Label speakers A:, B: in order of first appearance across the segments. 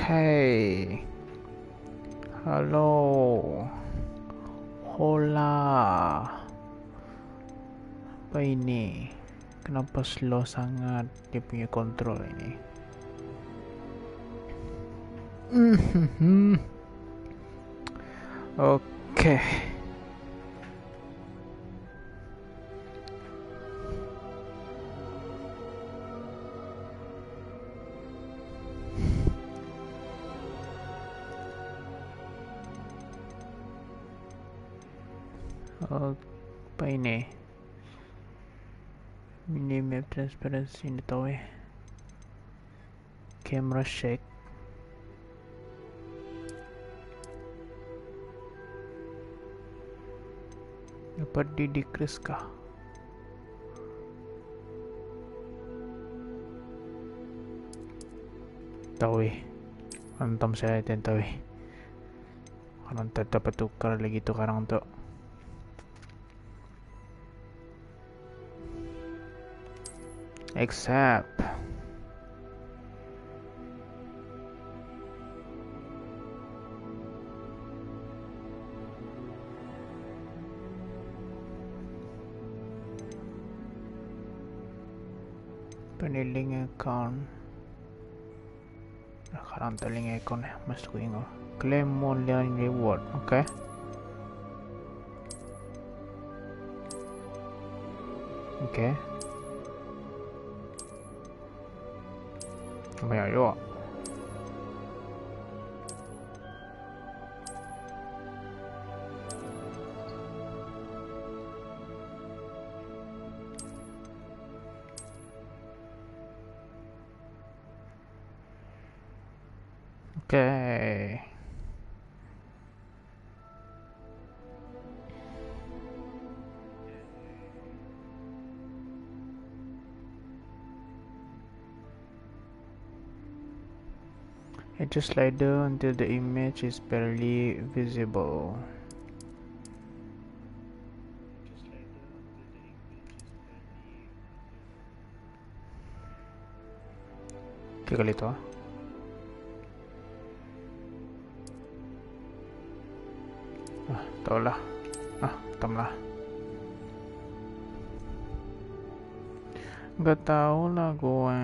A: Okay. Halo. Hola. Apa ini? Kenapa slow sangat dia punya kontrol ini? Oke. Apa ini? Minimap transparency ini tahu ya. Camera shake. Dapat di decrease kah? Tahu ya. Antam saya tahu ya. Kalau tak dapat tukar lagi tukarang tuh. Accept. Paniling account. Sekarang teling account ya, mas ko ingo. Claim online reward, okay? Okay. Apa ya, yuk. Okay. Adjust slider until the image is barely visible. Oke kali itu. Tau lah. Hitam lah. Gak tau lah gue.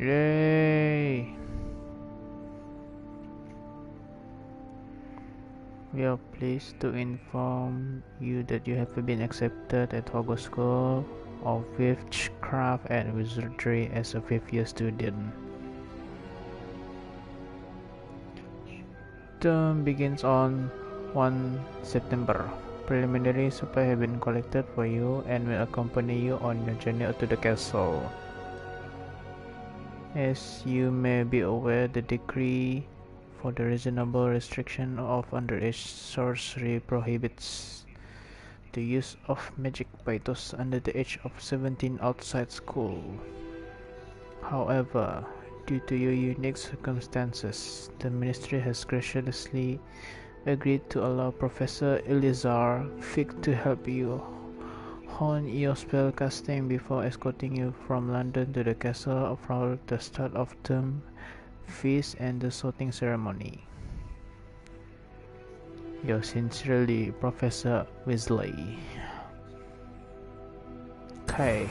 A: Yay! We are pleased to inform you that you have been accepted at Hogwarts School of Witchcraft and Wizardry as a 5th-year student. Term begins on 1 September Preliminary supply have been collected for you and will accompany you on your journey to the castle. As you may be aware, the decree for the reasonable restriction of underage sorcery prohibits the use of magic by those under the age of 17 outside school. However, due to your unique circumstances, the Ministry has graciously agreed to allow Professor Elizar Fig to help you hone your spellcasting before escorting you from London to the castle for the start of term feast and the sorting ceremony. Yours sincerely, Professor Weasley. Okay.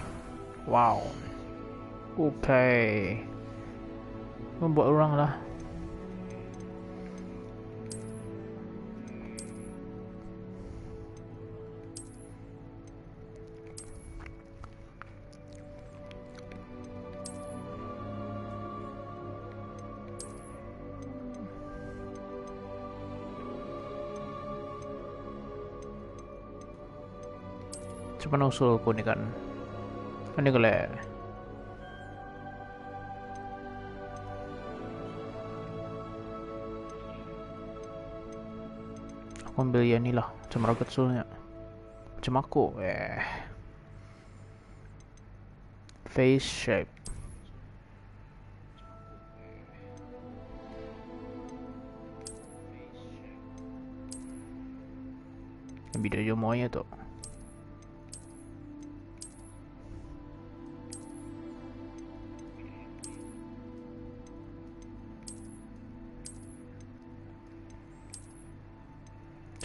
A: Wow. Okay. Membuat orang lah. Macam mana usul aku ni kan? Ini kelak. Aku ambil yang ni lah. Macam ragat usulnya. Macam aku. Face shape. Bida je semuanya tu.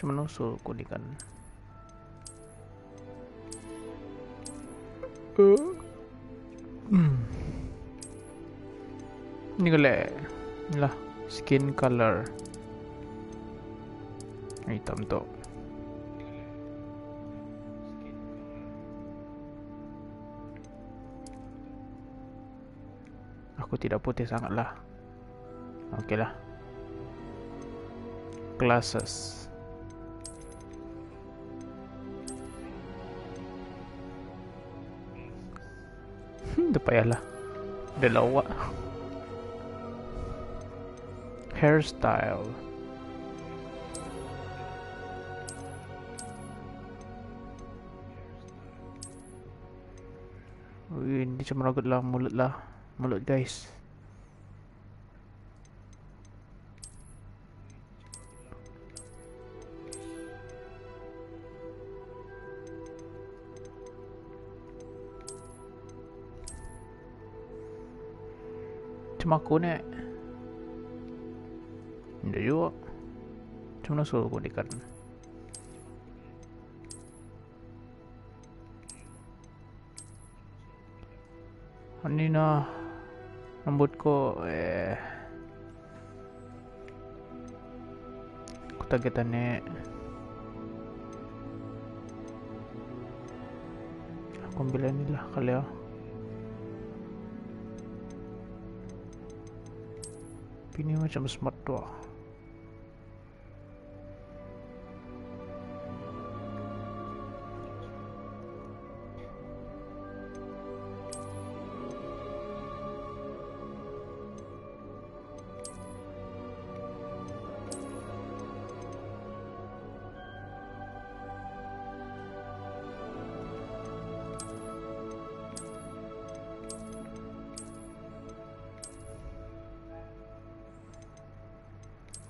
A: Macam mana usul aku ni kan? Ni kelak. Ni lah. Skin color. Hitam tu. Aku tidak putih sangat lah. Okey lah. Glasses. Tak payahlah. Dah lawak. Hairstyle. Ini macam ragut lah. Mulut lah. Mulut guys. Macam aku ni. Tidak juga. Macam mana suruh aku dekat? Ini nah. Rambut ko aku targetan ni. Aku ambil ni lah kali ya. Ini macam smart tu lah.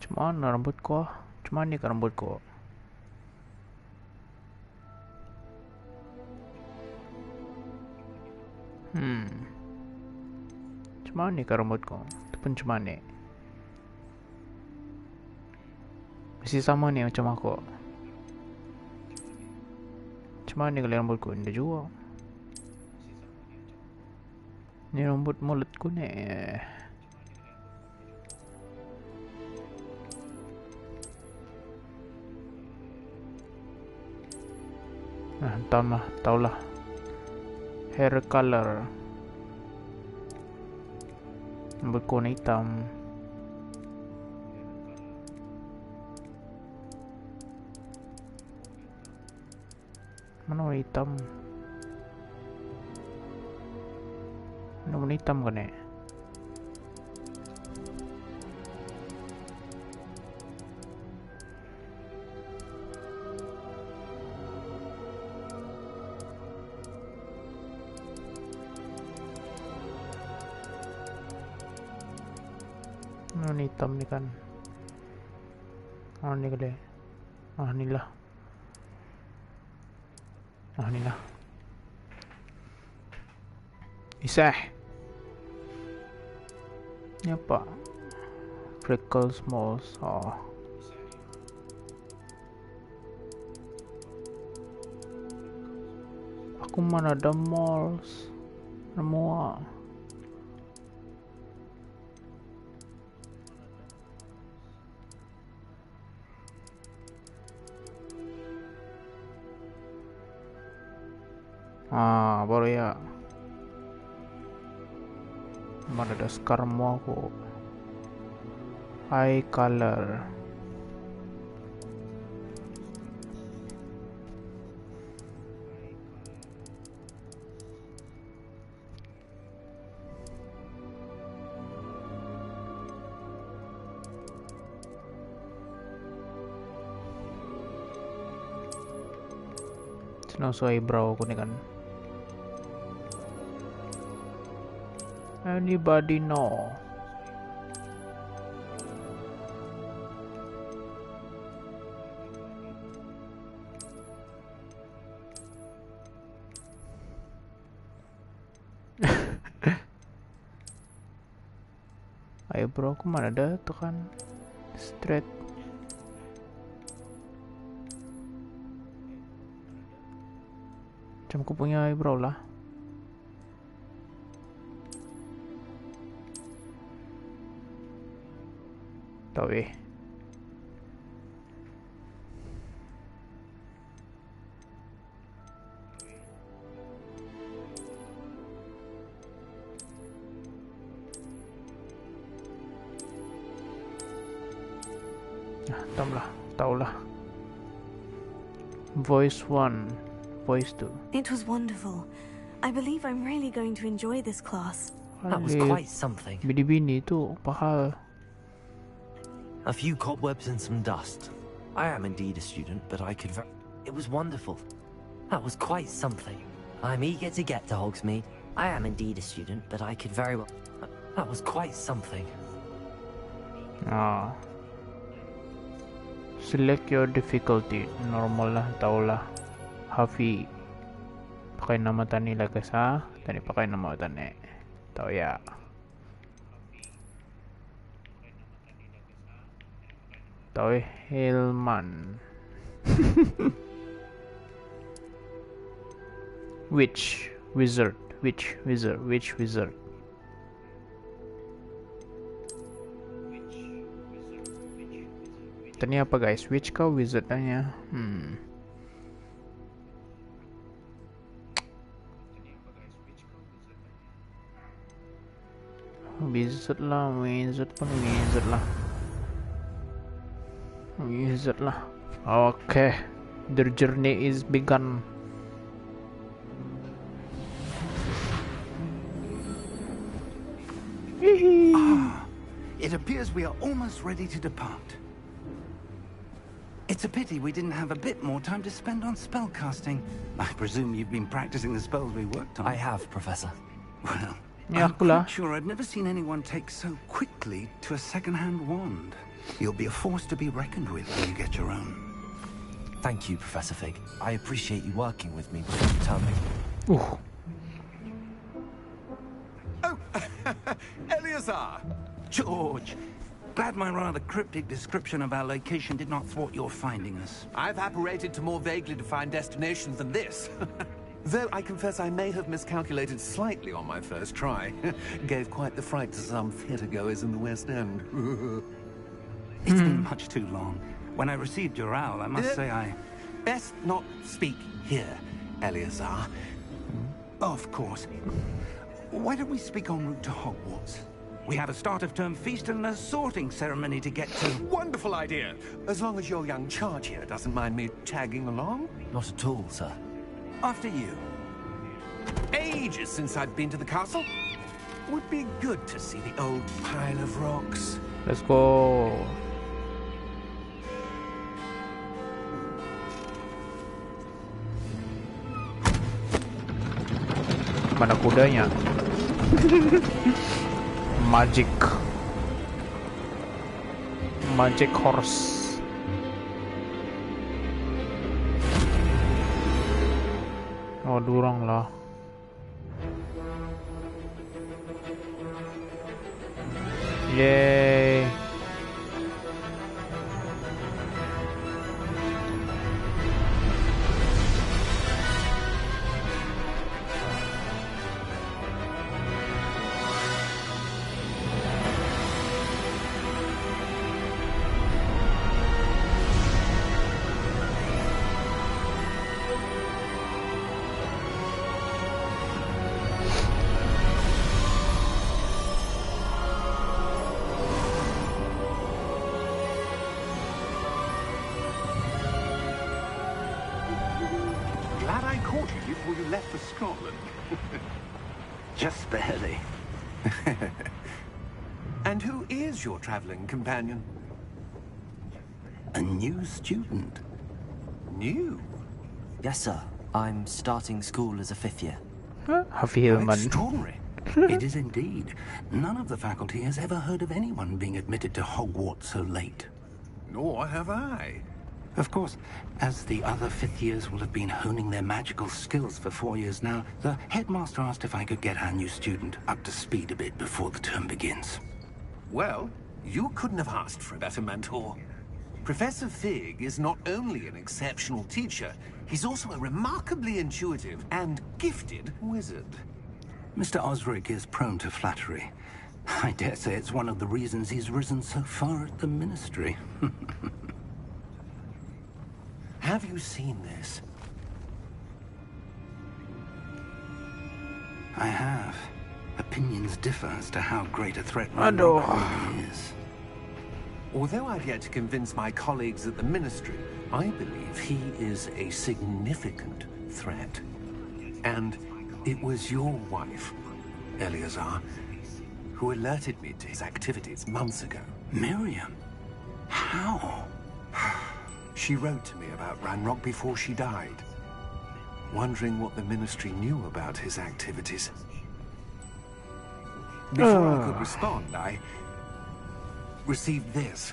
A: Macam mana rambut kau? Macam mana ni kan rambut kau? Macam mana ni kan rambut kau? Itu pun macam mana? Mesti sama ni macam aku. Macam mana ni kalau rambut kau? Ini juga. Ni rambut mulutku ni. Nah, tahulah. Hair color. Rambut kau ni hitam. Mana warna hitam? Mana warna hitam kan eh? Warna hitam ni kan? Ni kali. Ni lah. Ni lah. Isah. Ni apa? Freckles moles. Aku mana ada moles? Semua. Baru ya. Mana ada skarmo aku. Eye color. Sinoso eyebrow aku ni kan. Anybody know? Eyebrow aku mana ada tekan straight. Macam aku punya eyebrow lah. Tahu eh. Tahulah. Voice 1, voice 2.
B: It was wonderful. I believe I'm really going to enjoy this class.
C: That was quite something.
A: Bini-bini tu pahal.
C: A few cobwebs and some dust. I am indeed a student, but I could... It was wonderful. That was quite something. I'm eager to get to Hogsmeade. I am indeed a student, but I could very well... That was quite something.
A: Select your difficulty. Normal lah, tahulah. Hafi. Pakai nama tani lah guys ha. Tani pakai nama tani. Tahu ya. Tahu Hillman. Witch wizard. Tanya apa guys? Witch kah wizard tanya? Wizard lah. Okay, the journey is begun.
D: It appears we are almost ready to depart. It's a pity we didn't have a bit more time to spend on spellcasting. I presume you've been practicing the spells we worked on.
C: I have, Professor.
D: Well,
A: Yeah,
D: I'm quite sure I've never seen anyone take so quickly to a second-hand wand. You'll be a force to be reckoned with when you get your own.
C: Thank you, Professor Fig. I appreciate you working with me before you tell me.
A: Oh,
D: Eleazar! George! Glad my rather cryptic description of our location did not thwart your finding us.
E: I've apparated to more vaguely defined destinations than this. Though I confess I may have miscalculated slightly on my first try. Gave quite the fright to some theatre-goers in the West End.
D: It's been much too long. When I received your owl, I must say I...
E: Best not speak here, Eleazar.
D: Of course. Why don't we speak en route to Hogwarts? We have a start-of-term feast and a sorting ceremony to get to.
E: Wonderful idea! As long as your young charge here doesn't mind me tagging along.
C: Not at all, sir.
D: After you.
E: Ages since I'd been to the castle. Would be good to see the old pile of rocks.
A: Let's go. Mana kudanya? Magic horse. Oh, durang lah. Yay.
E: Glad I caught you before you left for Scotland.
D: Just barely.
E: And who is your traveling companion?
D: A new student.
E: New?
C: Yes, sir. I'm starting school as a 5th year.
E: How
A: Hafilman.
E: extraordinary.
D: It is indeed. None of the faculty has ever heard of anyone being admitted to Hogwarts so late.
E: Nor have I.
D: Of course, as the other 5th years will have been honing their magical skills for 4 years now, the headmaster asked if I could get our new student up to speed a bit before the term begins.
E: Well, you couldn't have asked for a better mentor. Professor Fig is not only an exceptional teacher, he's also a remarkably intuitive and gifted wizard.
D: Mr. Osric is prone to flattery. I dare say it's one of the reasons he's risen so far at the Ministry.
E: Have you seen this?
D: I have. Opinions differ as to how great a threat
A: Aduh.
D: Ranrock really is.
E: Although I've yet to convince my colleagues at the Ministry, I believe he is a significant threat. And it was your wife, Eleazar, who alerted me to his activities months ago.
D: Miriam? How?
E: She wrote to me about Ranrock before she died, wondering what the Ministry knew about his activities. Before I could respond, I received this.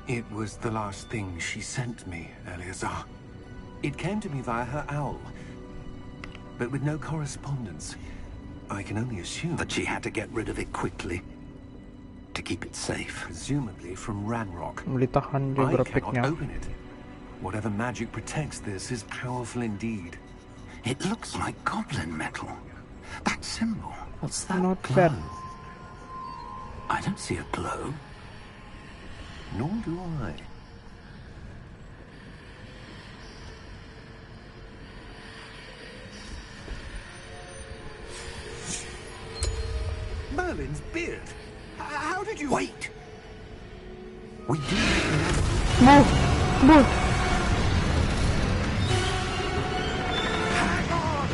E: It was the last thing she sent me, Eleazar. It came to me via her owl, but with no correspondence. I can only assume
D: But she had to get rid of it quickly to keep it safe.
E: presumably from Ranrock.
A: Melitahan dia
E: I
A: grafiknya.
E: cannot open it. Whatever magic protects this is powerful indeed.
D: It looks like goblin metal. That symbol.
E: What's that?
A: Not
E: glow?
A: bad.
D: I don't see a glow.
E: Nor do I. Merlin's beard. How did you...
D: Wait! We do
A: Move! Move!
E: Hang on!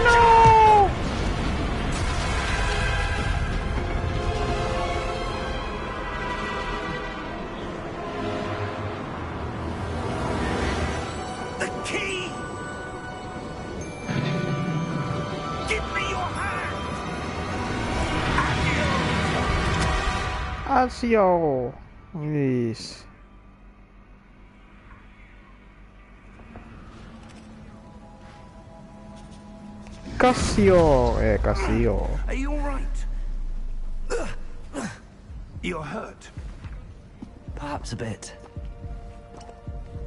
A: No!
D: The key! Give me your hand!
A: Asio! Yes. Casio! Casio.
D: Are you all right? You're hurt.
C: Perhaps a bit.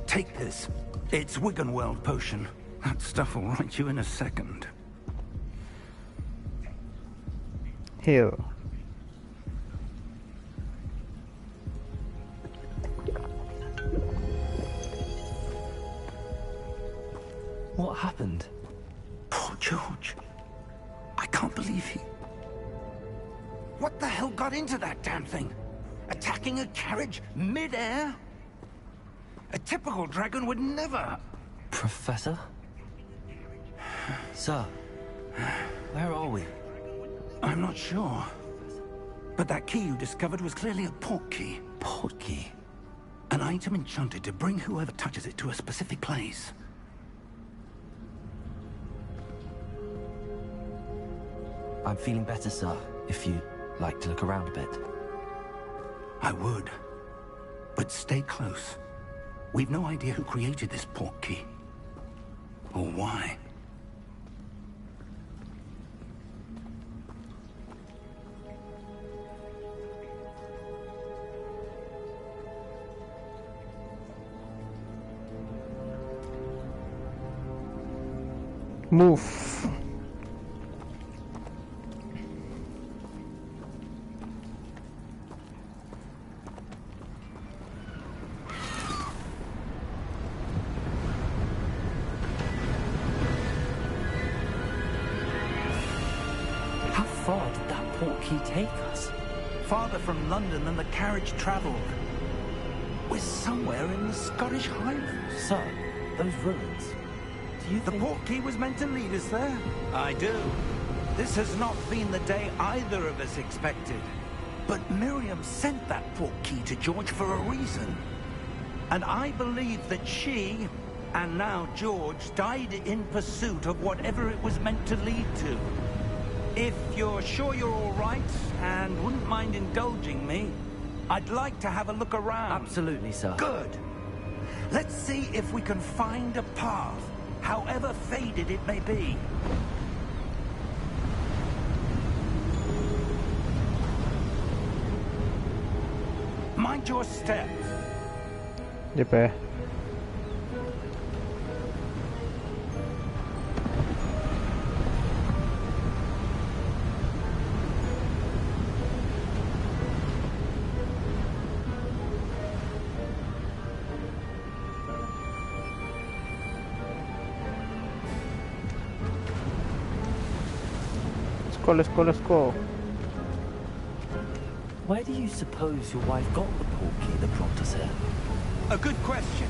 D: Take this. It's Wiggenweld potion. That stuff will right you in a second.
A: Heal.
D: believe he... What the hell got into that damn thing? Attacking a carriage mid-air? A typical dragon would never...
C: Professor? Sir, where are we?
D: I'm not sure. But that key you discovered was clearly a port key.
C: Port key?
D: An item enchanted to bring whoever touches it to a specific place.
C: I'm feeling better, sir, if you'd like to look around a bit.
D: I would. But stay close. We've no idea who created this port key. Or why.
A: Move.
C: How far did that port key take us?
D: Farther from London than the carriage travelled. We're somewhere in the Scottish Highlands.
C: Sir, those ruins. Do you
D: The
C: think...
D: port key was meant to lead us there? I do. This has not been the day either of us expected. But Miriam sent that port key to George for a reason. And I believe that she, and now George, died in pursuit of whatever it was meant to lead to. If you're sure you're all right, and wouldn't mind indulging me, I'd like to have a look around.
C: Absolutely, sir.
D: Good. Let's see if we can find a path, however faded it may be. Mind your step.
A: Yep, eh. Let's go.
C: Where do you suppose your wife got the port key that brought us here?
D: A good question.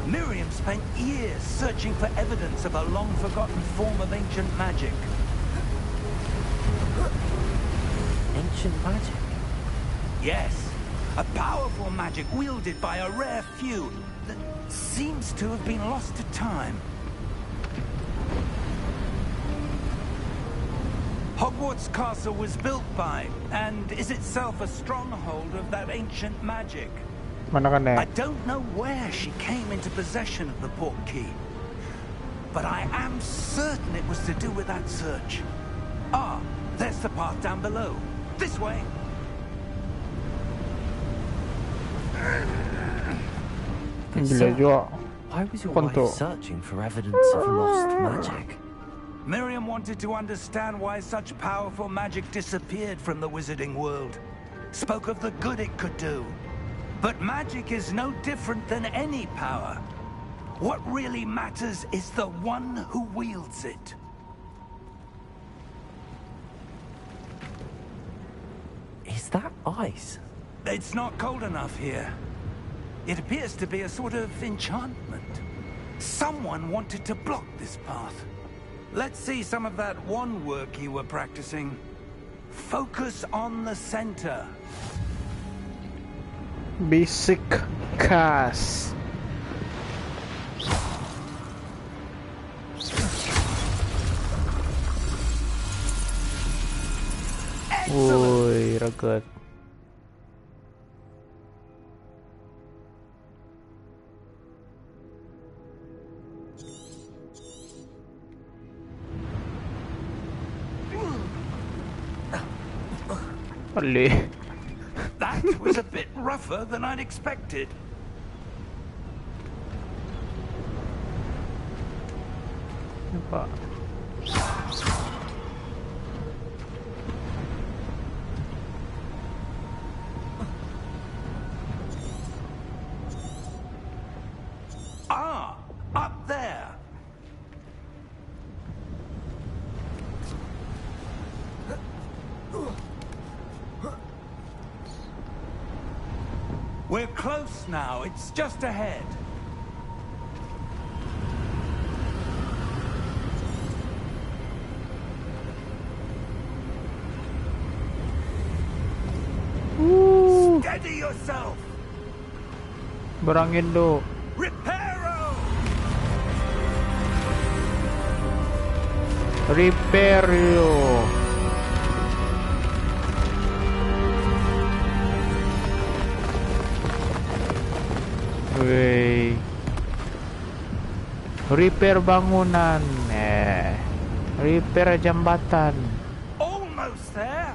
D: Miriam spent years searching for evidence of a long-forgotten form of ancient magic.
C: Ancient magic?
D: Yes, a powerful magic wielded by a rare few that seems to have been lost to time. Hogwarts Castle was built by, and is itself a stronghold of that ancient magic.
A: Mana ka na?
D: I don't know where she came into possession of the port key, but I am certain it was to do with that search. Ah, there's the path down below. This way.
A: Gila juga.
C: Why was your
A: Quanto?
C: wife searching for evidence of lost magic?
D: Miriam wanted to understand why such powerful magic disappeared from the wizarding world. Spoke of the good it could do. But magic is no different than any power. What really matters is the one who wields it.
C: Is that ice?
D: It's not cold enough here. It appears to be a sort of enchantment. Someone wanted to block this path. Let's see some of that wand work you were practicing. Focus on the center.
A: Basic cast. Uy, ragat. Ali.
D: That was a bit rougher than I'd expected.
A: Apa?
D: Ah, up there. We're close now. It's just ahead. Steady yourself.
A: Berangin do.
D: Reparo.
A: Repair yo. Wih. Repair bangunan. Repair jambatan.
D: Almost there.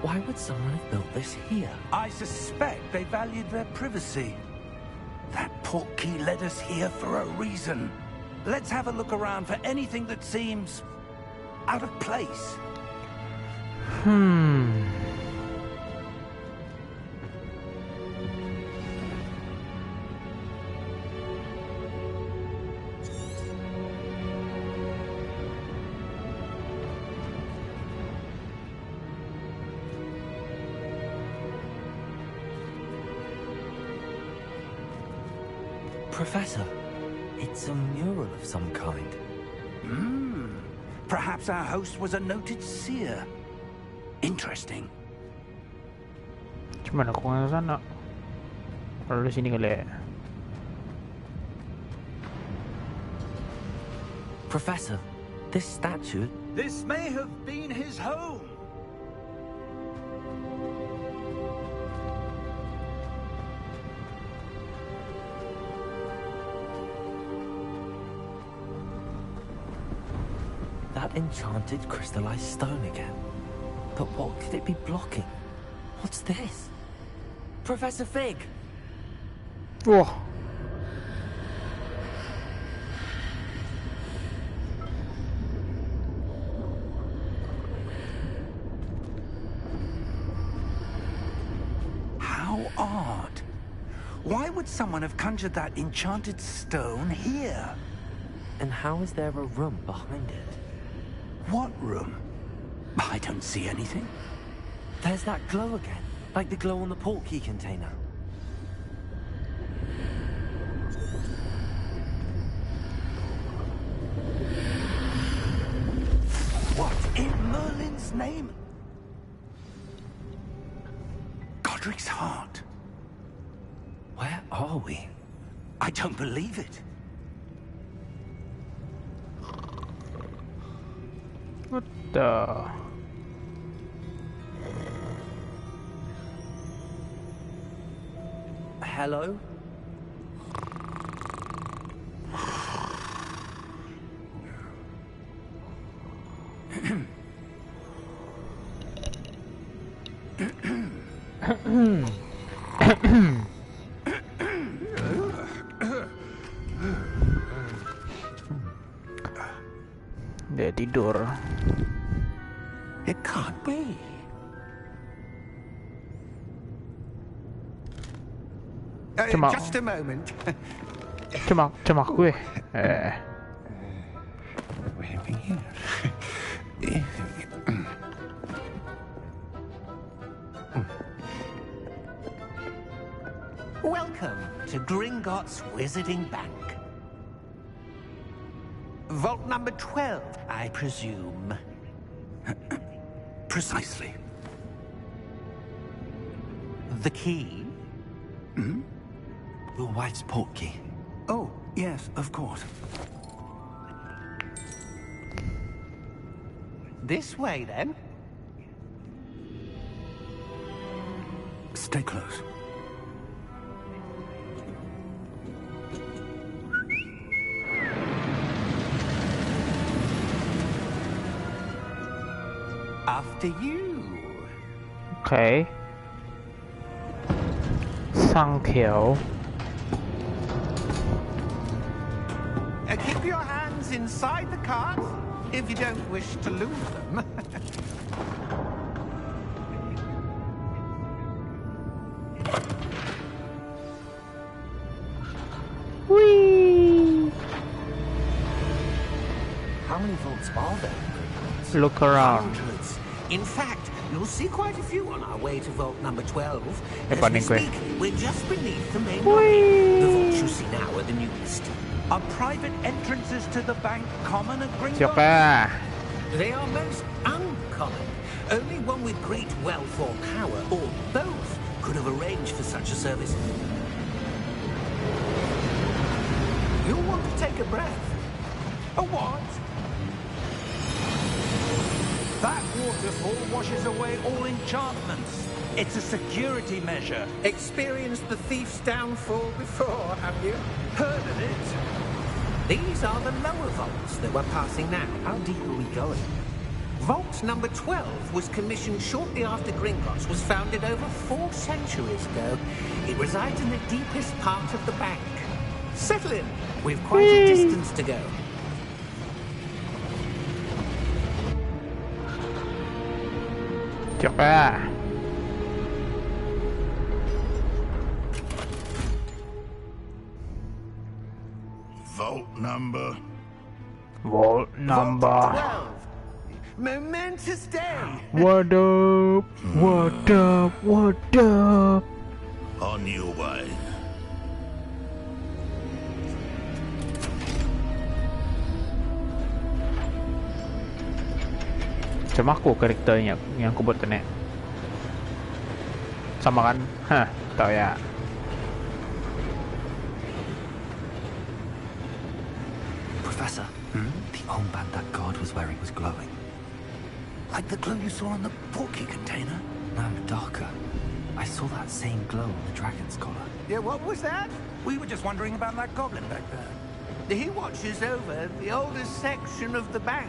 C: Why would someone have built this here?
D: I suspect they valued their privacy. That portkey led us here for a reason. Let's have a look around for anything that seems out of place.
C: Professor, it's a mural of some kind.
D: Perhaps our host was a noted seer. Interesting.
A: Cuman aku ke sana. Kalau di sini kali.
C: Professor, this statue...
D: This may have been his home.
C: That enchanted crystallized stone again. But what could it be blocking? What's this? Professor Fig!
A: Wah.
D: How odd. Why would someone have conjured that enchanted stone here?
C: And how is there a room behind it?
D: What room? I don't see anything.
C: There's that glow again, like the glow on the portkey container.
D: What in Merlin's name? Godric's heart.
C: Where are we?
D: I don't believe it.
A: What the?
C: Hello?
A: Dia tidur.
D: It can't be.
A: Cuma-
D: Just a moment.
A: Cuma gue.
F: Welcome to Gringotts Wizarding Bank. Vault number 12, I presume.
D: Precisely.
F: The key?
C: Your wife's portkey.
D: Oh, yes, of course.
F: This way, then.
D: Stay close.
F: After you.
A: Okay. Sang Kiao.
F: Keep your hands inside the cart if you don't wish to lose them.
A: Whee!
C: How many vaults are there?
A: Look around.
E: Hundreds. In fact, you'll see quite a few on our way to vault number 12. As we
A: panik gue.
E: speak, we're just beneath the main lobby. The vaults you see now are the newest.
D: Are private entrances to the bank common at Gringotts?
A: Siapa?
E: They are most uncommon. Only one with great wealth or power, or both, could have arranged for such a service. You'll want to take a breath.
D: A what? That waterfall washes away all enchantments. It's a security measure.
E: Experienced the thief's downfall before, have you?
D: Heard of it?
E: These are the lower vaults that we're passing now.
C: How deep are we going?
E: Vault number 12 was commissioned shortly after Gringotts was founded over 4 centuries ago. It resides in the deepest part of the bank. Settle in. We've quite a distance to go.
A: Siapa?
G: Vault number.
A: Vault number.
D: 12. Momentous day.
A: What up? What up? What up?
G: On your way.
A: Macam aku karakternya yang aku buat ni. Sama kan? Hah, tahu ya.
C: Professor, the armband that guard was wearing was glowing.
D: Like the glow you saw on the portkey container?
C: No, darker. I saw that same glow on the dragon's collar.
D: Yeah, what was that? We were just wondering about that goblin back there.
F: He watches over the oldest section of the bank.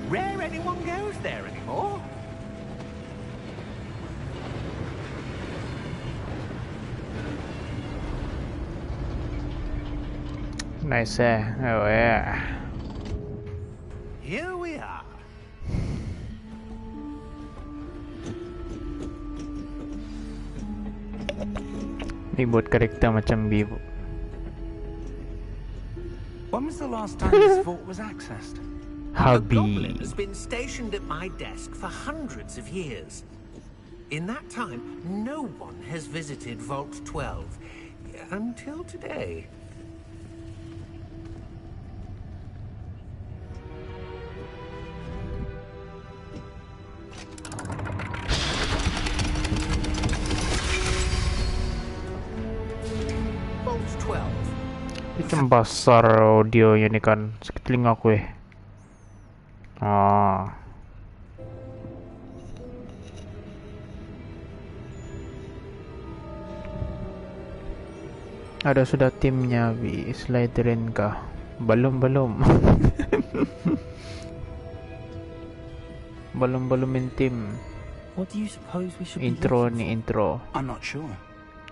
F: Rare anyone goes there anymore.
A: Nice eh. Oh yeah.
F: Here we are.
A: Ni buat karakter macam Bibu.
D: When was the last time this vault was accessed?
E: A goblin
A: Hubby.
E: has been stationed at my desk for hundreds of years. In that time, no one has visited Vault 12 until today. Vault 12.
A: Macam besar audionya ni kan. Sakit telinga aku Ah. Ada sudah timnya Bi, Slytherin kah? Belum. belum main tim.
C: What do you suppose we should be
A: Intro
C: looking
A: ni intro.
D: I'm not sure.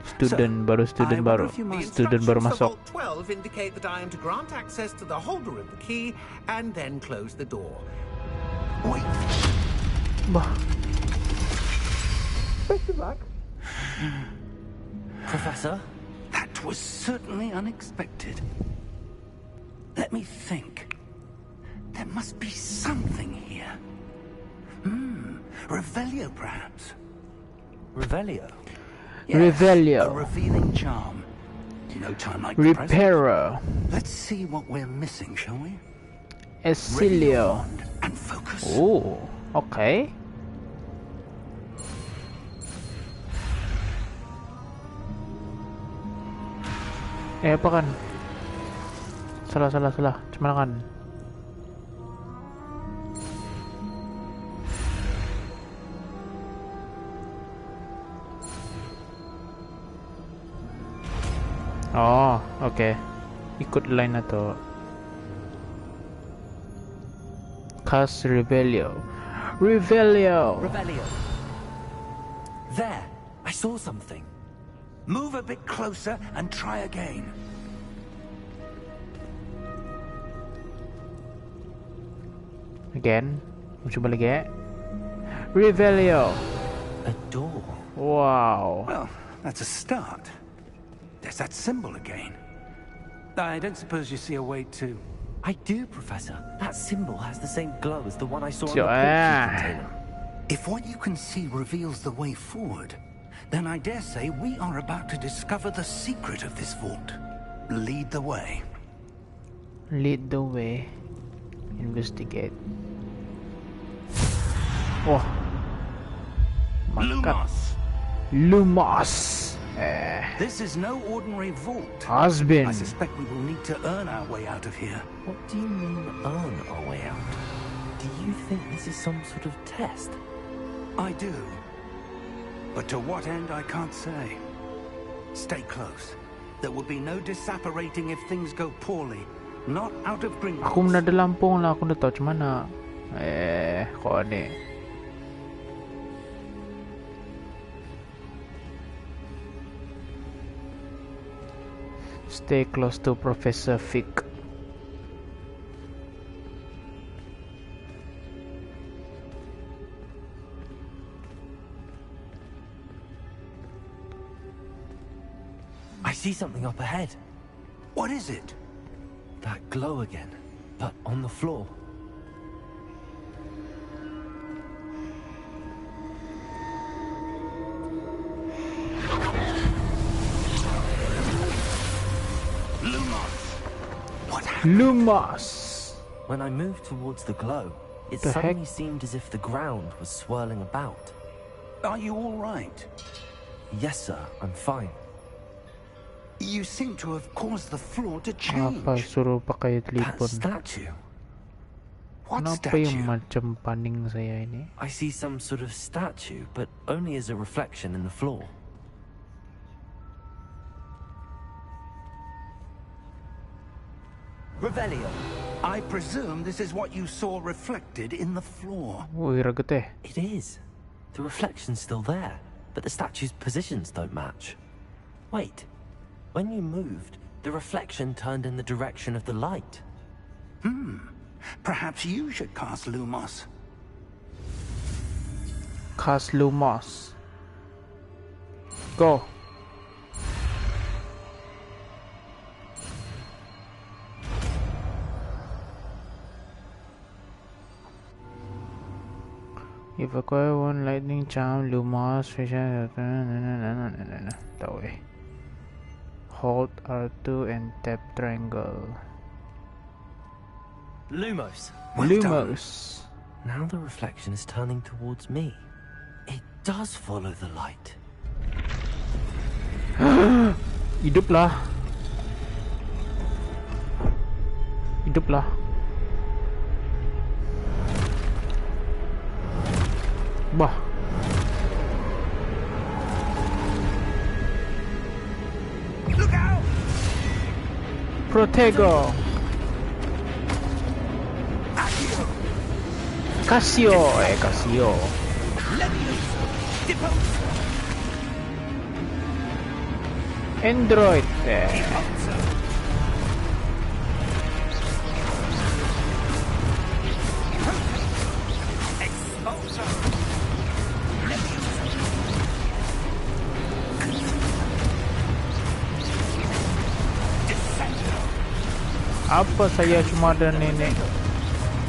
A: Student baru
D: I wonder if you
E: The
D: might-
A: Student baru
E: instructions
A: masuk.
E: for Vault 12 indicate that I am to grant access to the holder of the key and then close the door.
D: Wait,
A: Bah.
C: Professor?
D: that was certainly unexpected. Let me think. There must be something here. Revelio, perhaps.
C: Revelio?
D: Yes,
A: Revelio.
D: a revealing charm. No time like the present.
A: Reparo.
D: Let's see what we're missing, shall we? Ready your
A: Esilio.
D: wand and focus.
A: Oh, okay. Apa kan? Salah. Cuma kan. Oh, okay. Ikut line atau Cast Revelio.
C: Revelio! There! I saw something.
D: Move a bit closer and try again.
A: Again. Coba lagi. Revelio.
C: A door.
A: Wow.
D: Well, that's a start. There's that symbol again. I don't suppose you see a way to
C: I do, Professor. That symbol has the same glow as the one I saw on the
A: Siap,
C: portkey container.
D: If what you can see reveals the way forward, then I dare say we are about to discover the secret of this vault. Lead the way.
A: Lead the way. Investigate. Wah. Mangkat. Lumos.
D: This is no ordinary vault.
A: Has been.
D: I suspect we will need to earn our way out of here.
C: What do you mean, earn our way out? Do you think this is some sort of test?
D: I do. But to what end, I can't say. Stay close. There will be no disapparating if things go poorly. Not out of Gringotts.
A: Aku nak ada Lampung lah, aku dah tahu macam mana. Kau ni. Stay close to Professor Fick.
C: I see something up ahead.
D: What is it?
C: That glow again, but on the floor.
A: Lumos.
C: When I moved towards the glow, it
A: The
C: suddenly
A: heck?
C: seemed as if the ground was swirling about.
D: Are you all right?
C: Yes, sir, I'm fine.
D: You seem to have caused the floor to change.
A: Apa suruh pakai
C: That
A: telefon?
C: statue.
D: What
A: Kenapa yang
D: statue?
A: macam paning saya ini?
C: I see some sort of statue, but only as a reflection in the floor. Revelio.
D: I presume this is what you saw reflected in the floor.
A: Woi, raget eh.
C: It is. The reflection's still there, but the statue's positions don't match. Wait. When you moved, the reflection turned in the direction of the light.
D: Perhaps you should cast Lumos.
A: Cast Lumos. Go. If acquire one lightning charm, Lumos, tahu eh. Hold R2 and tap triangle.
C: Lumos.
D: Well done.
A: Lumos.
C: Now the reflection is turning towards me. It does follow the light.
A: Hiduplah. Hiduplah. Bah.
D: Look out!
A: Protego.
D: Accio!
A: Casio. Casio.
D: Leviosa! Depose!
A: Android.
D: Depose! Expulso! Leviosa! Descendo!
A: Apa saya cuma ada nenek?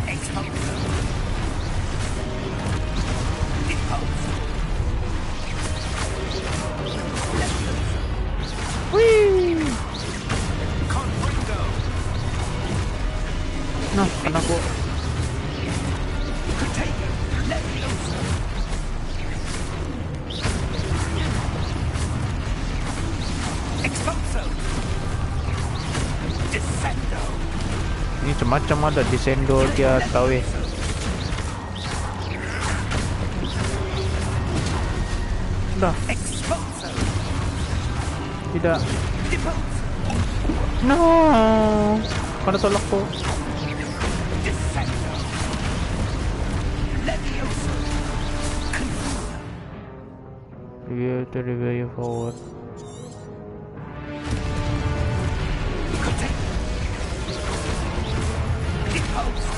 D: Expulso! Depose!
A: Wih.
D: Confringo!
A: Nah, anakku.
D: Protego! Leviosa! Expulso! Descendo!
A: Ini macam ada descendo dia tahu eh. Dah,
D: Expulso!
A: tidak.
D: Depose!
A: No. Kau tolak ko.
D: Descendo! Leviosa!
A: Review to review forward.
D: Protego! Depose!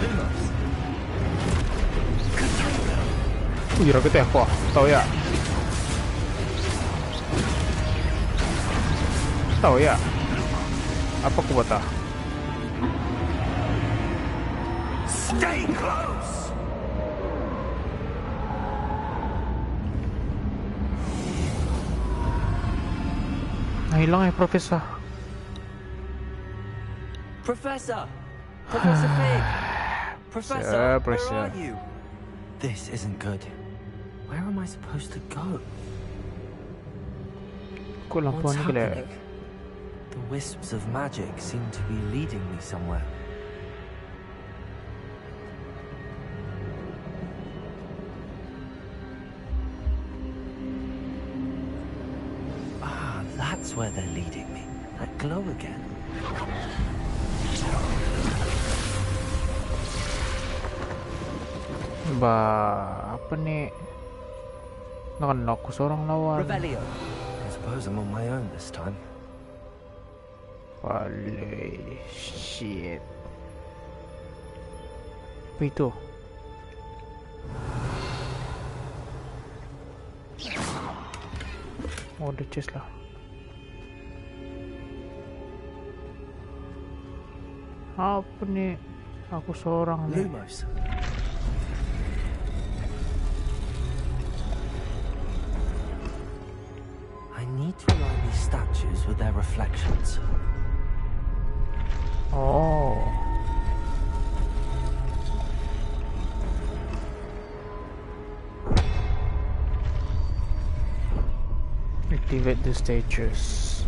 C: Lumos.
A: Wih, raket ya, kok tahu ya. Oh ya. Apa aku buat ah?
D: Stay close!
A: Nahilang Profesor.
C: Professor! Professor Fig! Professor, where
A: Professor.
C: are you? This isn't good. Where am I supposed to go?
A: Kok lampuan
C: What's
A: ni gelap?
C: happening? The wisps of magic seem to be leading me somewhere. Ah, that's where they're leading me. That glow again.
A: Apa ni? Nakan aku seorang lawan.
C: Revelio. I suppose I'm on my own this time.
A: Holy shit. Apa itu? Oh, the chest lah. Apa ni? Aku seorang ni.
C: Lumos. I need to align these statues with their reflections.
A: Oh. Activate the statues.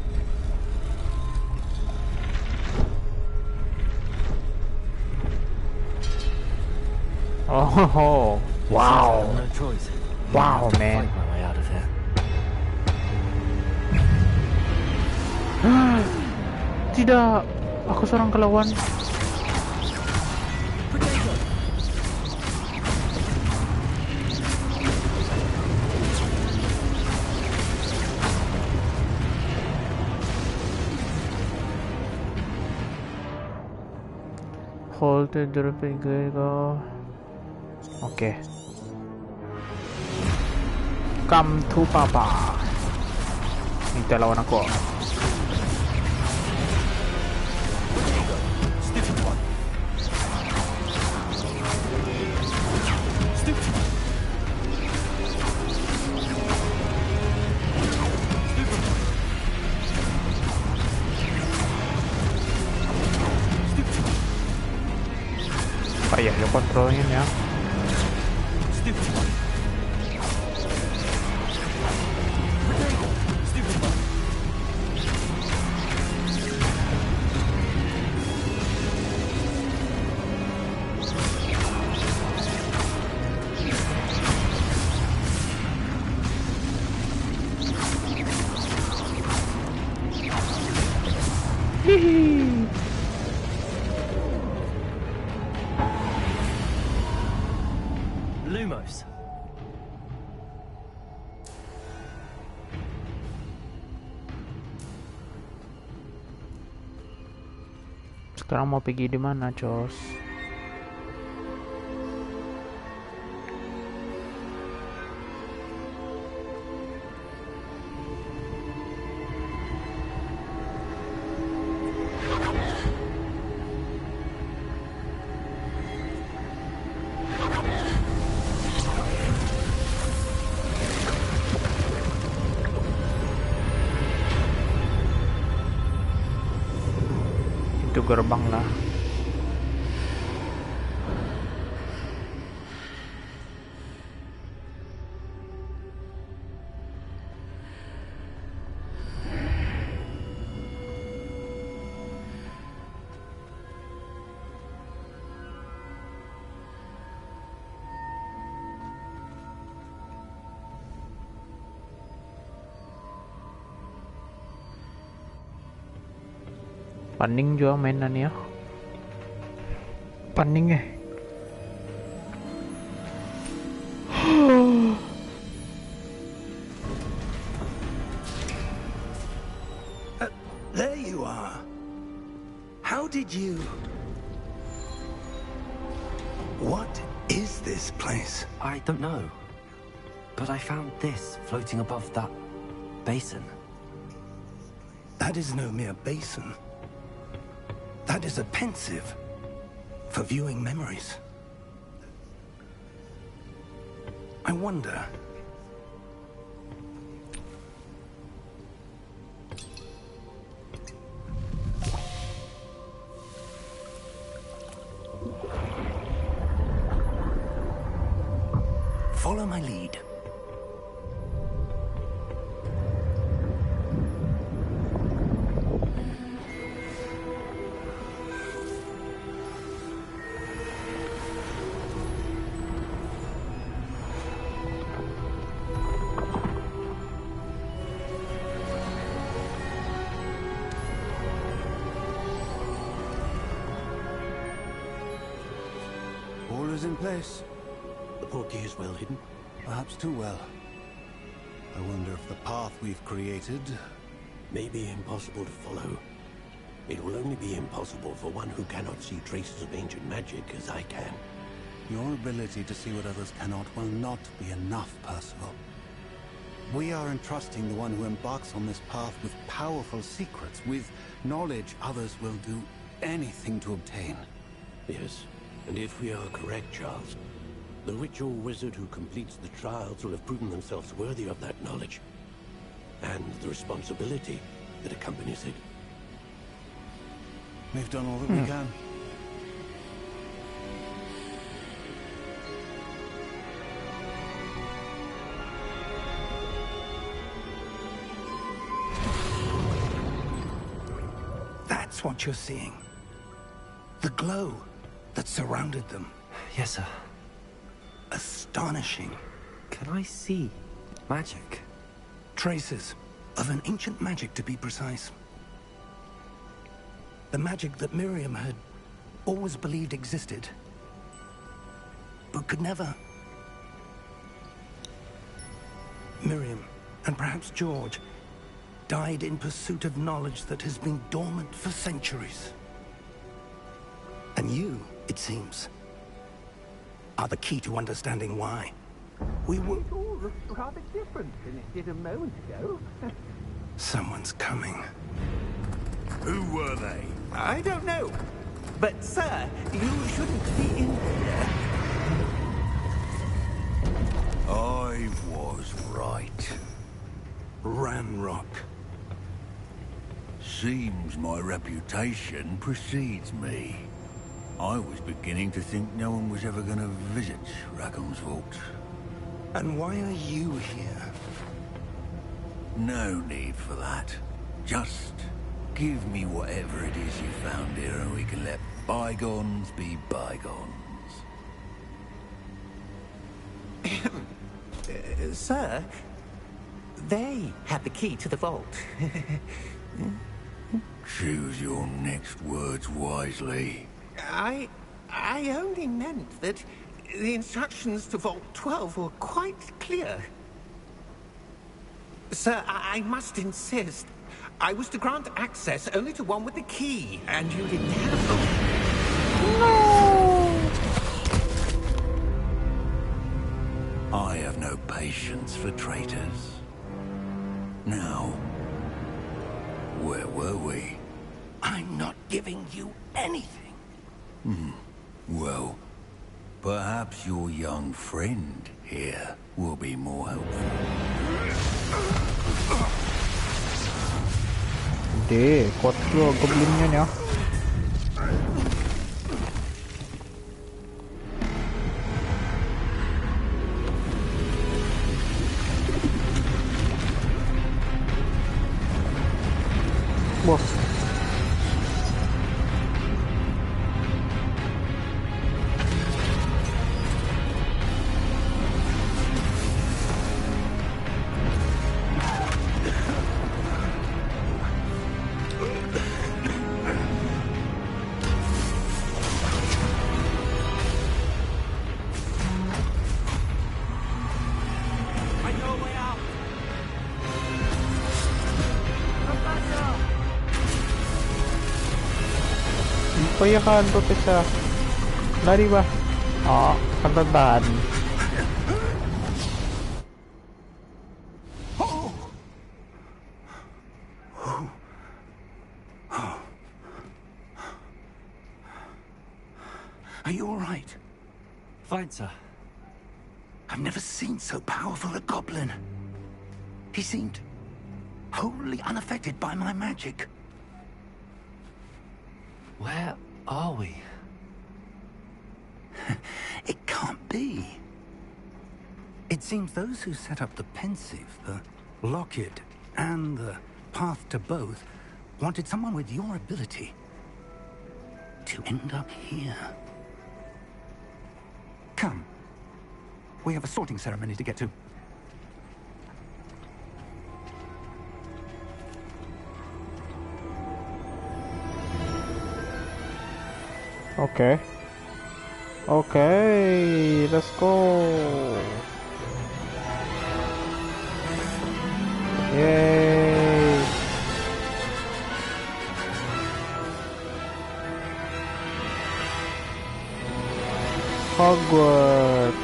A: Oh, wow.
C: No choice.
A: Wow,
C: I have to
A: man.
C: fight my way out of here.
A: Tidak, aku seorang kelawan. Hold the dropping go. Okay. Come to Papa. Minta lawan aku. Payah ya kontrolnya ya.
C: Lumos.
A: Sekarang mau pergi di mana, Cos? Itu gerbang lah. Paning juga mainan ya. Paning
D: There you are. How did you... What is this place?
C: I don't know. But I found this floating above that basin.
D: That is no mere basin. That is a pensive for viewing memories. I wonder... Follow my lead.
H: All is in place.
I: The portkey is well hidden.
H: Perhaps too well. I wonder if the path we've created...
I: May be impossible to follow. It will only be impossible for one who cannot see traces of ancient magic as I can.
H: Your ability to see what others cannot will not be enough, Percival. We are entrusting the one who embarks on this path with powerful secrets, with knowledge others will do anything to obtain.
I: Yes, and if we are correct, Charles, the witch or wizard who completes the trials will have proven themselves worthy of that knowledge, and the responsibility that accompanies it.
H: We've done all that we can.
D: That's what you're seeing. The glow that surrounded them.
C: Yes, sir.
D: Astonishing.
C: Can I see magic?
D: Traces of an ancient magic, to be precise. The magic that Miriam had always believed existed, but could never. Miriam, and perhaps George, died in pursuit of knowledge that has been dormant for centuries. And you, it seems, are the key to understanding why. We were...
F: It all looks rather different than it did a moment ago.
D: Someone's coming.
G: Who were they?
F: I don't know. But, sir, you shouldn't be in here.
G: I was right.
D: Ranrock.
G: Seems my reputation precedes me. I was beginning to think no one was ever going to visit Rackham's vault.
D: And why are you here?
G: No need for that. Just give me whatever it is you found here and we can let bygones be bygones.
F: Sir, they had the key to the vault.
G: Choose your next words wisely.
F: I only meant that the instructions to Vault 12 were quite clear. Sir, I must insist. I was to grant access only to one with the key, and you didn't have...
G: I have no patience for traitors. Now, where were we?
D: I'm not giving you anything.
G: Well, perhaps your young friend here will be more helpful.
A: Hindi, kuat lo goblinnya nih. Bos. Payakan to pesa. Lari ba? Katandaan.
C: right, sir.
D: I've never seen so powerful a goblin. He seemed wholly unaffected by my magic.
C: Where are we?
D: It can't be. It seems those who set up the pensive, the locket, and the path to both wanted someone with your ability to end up here. Come. We have a sorting ceremony to get to.
A: Okay. Okay, let's go. Yay. Hogwarts.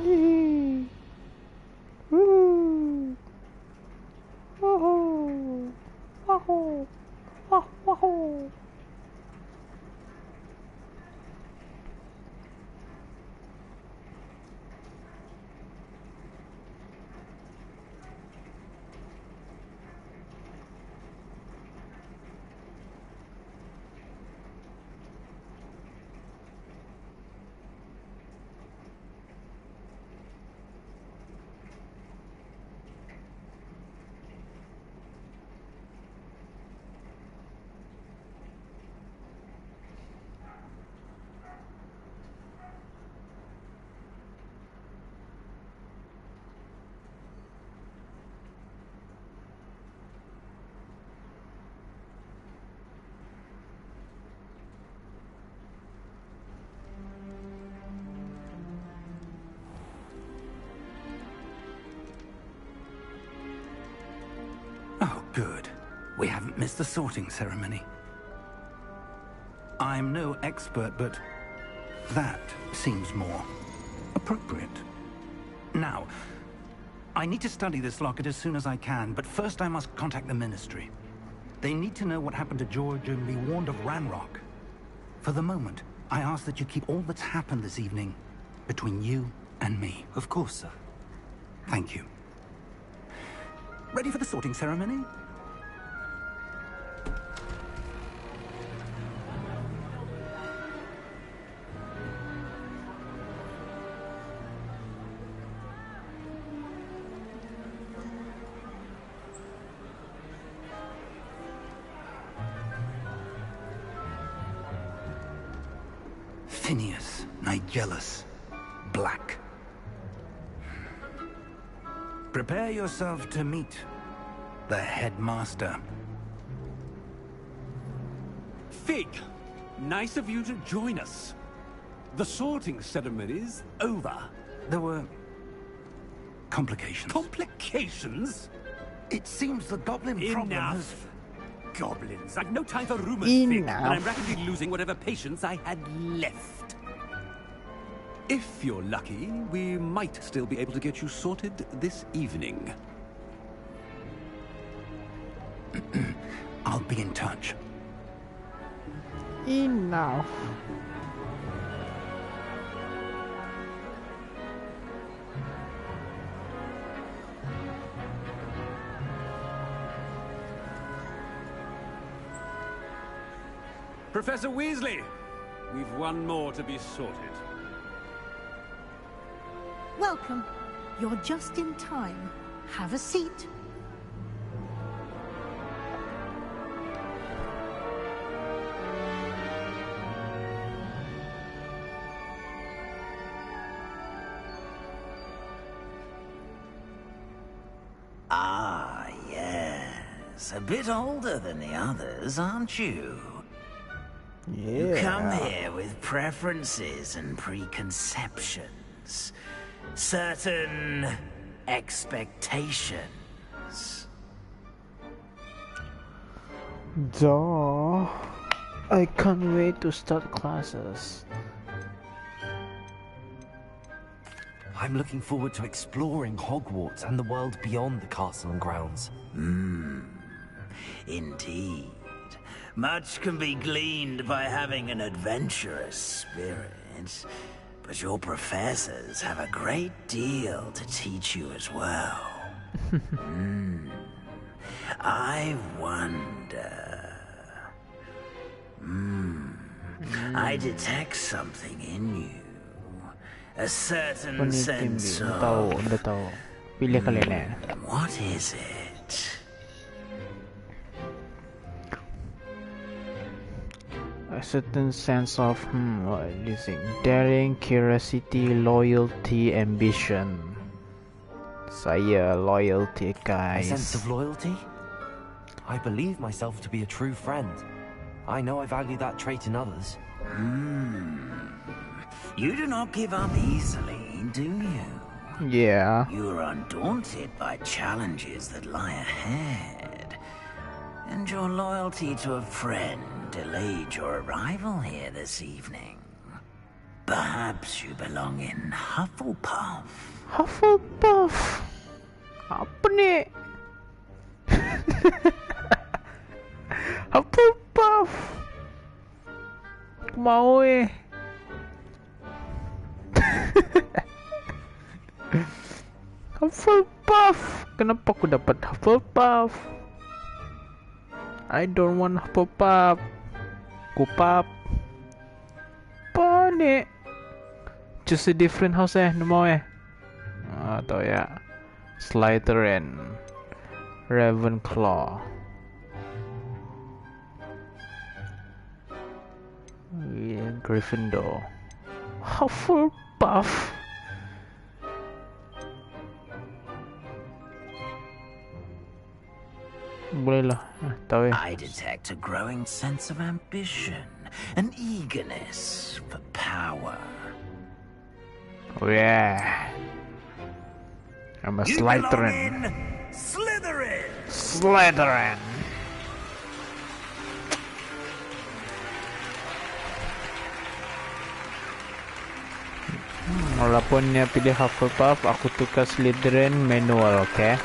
A: Yee. Woo. Woohoo. Wahoo. Wah wahoo.
D: Oh, good. We haven't missed the sorting ceremony. I'm no expert, but that seems more appropriate. Now, I need to study this locket as soon as I can, but first I must contact the Ministry. They need to know what happened to George and be warned of Ranrock. For the moment, I ask that you keep all that's happened this evening between you and me.
C: Of course, sir.
D: Thank you. Ready for the sorting ceremony? Phineas, Nigellus, Black. Prepare yourself to meet the headmaster.
J: Fig, nice of you to join us. The sorting ceremony's over.
D: There were complications.
J: Complications?
D: It seems the goblin problem has...
J: Enough. Goblins. I've no time for rumors, Fig, and
A: Enough.
J: I'm rapidly losing whatever patience I had left. If you're lucky, we might still be able to get you sorted this evening.
D: I'll be in touch.
A: Enough.
J: Professor Weasley, we've one more to be sorted.
K: Welcome. You're just in time. Have a seat.
L: Ah, yes. A bit older than the others, aren't you? You come here with preferences and preconceptions. Certain expectations.
A: Duh. I can't wait to start classes.
C: I'm looking forward to exploring Hogwarts and the world beyond the castle and grounds.
L: Indeed. Much can be gleaned by having an adventurous spirit, but your professors have a great deal to teach you as well. I wonder... I detect something in you. A certain sense of...
A: Pilih kalian ya.
L: What is it?
A: A certain sense of what do you think? Daring, curiosity, loyalty, ambition. Saya loyalty, guys.
C: A sense of loyalty? I believe myself to be a true friend. I know I value that trait in others.
L: You do not give up easily, do you?
A: Yeah.
L: You are undaunted by challenges that lie ahead. And your loyalty to a friend delayed your arrival here this evening. Perhaps you belong in Hufflepuff.
A: Hufflepuff. Apa ni? Hufflepuff. Aku mau Hufflepuff. Kenapa aku dapat Hufflepuff? I don't want Hufflepuff. Kupap. Apa ni? Choose a different house mau atau ya Slytherin, Ravenclaw, Gryffindor, Hufflepuff. Boleh lah, tahu ya.
L: I detect a growing sense of ambition, an eagerness for power.
A: Oh yeah. I'm a Slytherin.
L: Slytherin.
A: Slytherin. Walaupun dia pilih Hufflepuff, aku tukar Slytherin manual, okay?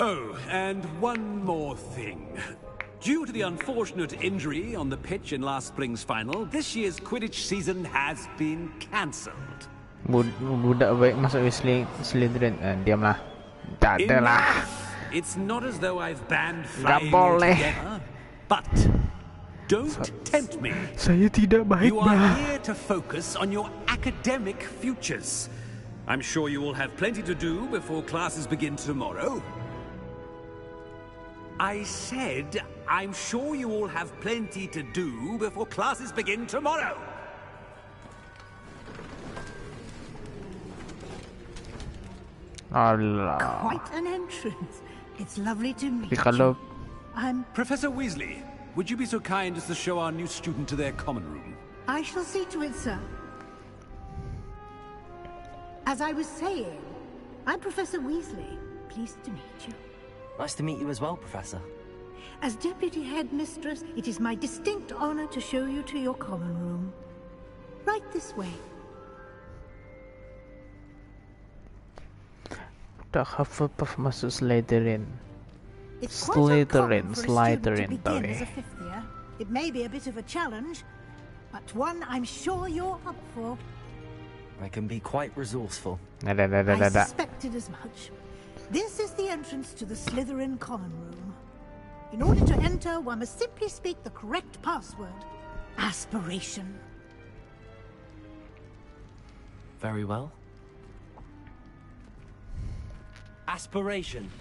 J: Oh, and one more thing. Due to the unfortunate injury on the pitch in last spring's final, this year's Quidditch season has been cancelled.
A: Budak baik masuk Slytherin. Diamlah. Tak ada lah.
J: It's not as though I've banned
A: Gak
J: flying
A: boleh.
J: altogether, but don't tempt me.
A: Saya tidak baik,
J: You are here to focus on your academic futures. I'm sure you will have plenty to do before classes begin tomorrow. I said, I'm sure you all have plenty to do before classes begin tomorrow.
A: Allah.
K: Quite an entrance. It's lovely to meet
A: Kalau
K: you. I'm...
J: Professor Weasley, would you be so kind as to show our new student to their common room?
K: I shall see to it, sir. As I was saying, I'm Professor Weasley. Pleased to meet you.
C: Nice to meet you as well, Professor.
K: As Deputy Headmistress, it is my distinct honor to show you to your common room. Right this way.
A: Dah Hufflepuff masuk Slytherin.
K: It's quite uncommon for a student to
A: Slytherin
K: begin as a fifth year. It may be a bit of a challenge, but one I'm sure you're up for.
C: I can be quite resourceful.
K: I suspected as much. This is the entrance to the Slytherin common room. In order to enter, one must simply speak the correct password. Aspiration.
C: Very well. Aspiration.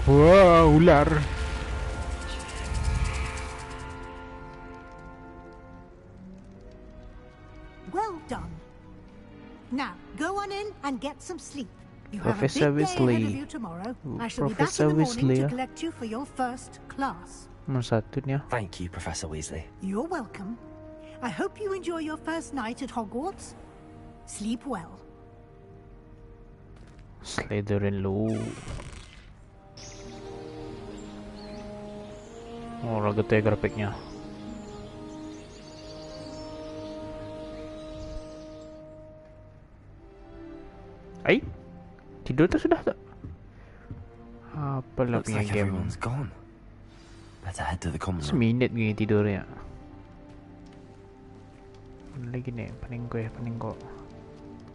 A: Wow, ular.
K: Well done. Now, go on in and get some sleep. You
A: Professor
K: have a big day ahead of
A: Weasley.
K: you tomorrow.
A: Ooh,
K: I shall
A: Professor
K: be back in the morning
A: Weasley.
K: to collect you for your first class.
A: Satu ni ah.
C: Thank you, Professor Weasley.
K: You're welcome. I hope you enjoy your first night at Hogwarts. Sleep well.
A: Slytherin lu. Oh, raga tu grafiknya. Ay, tidur tu sudah tak? Apalah
C: Looks
A: punya
C: like
A: game.
C: everyone's gone. Better head to the common room.
A: Seminit gini tidurnya. Lagi ni, pening ko.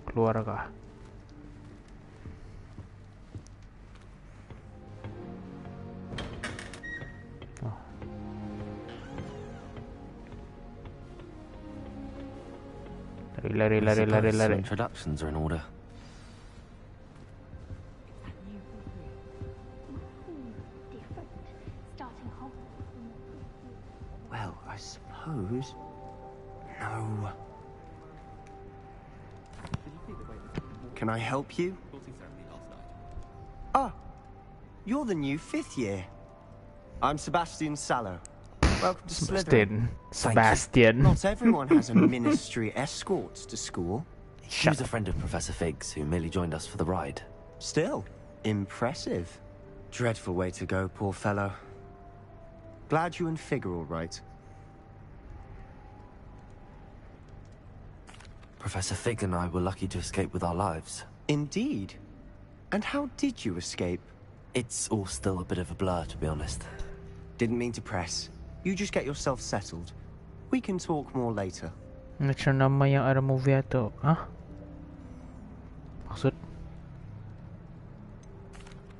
A: Keluar kah? Oh. Lari.
C: Some introductions are in order.
M: Well, I suppose... No. Can I help you? Ah, you're the new 5th year. I'm Sebastian Sallow. Welcome to Slytherin.
A: Sebastian.
M: Not everyone has a ministry escort to school.
C: She was a friend of Professor Fig's, who merely joined us for the ride.
M: Still, impressive. Dreadful way to go, poor fellow. Glad you and Fig are all right.
C: Professor Fig and I were lucky to escape with our lives.
M: Indeed. And how did you escape?
C: It's all still a bit of a blur, to be honest.
M: Didn't mean to press. You just get yourself settled. We can talk more later.
A: Macam nama yang ada movie atau? Hah? Maksud?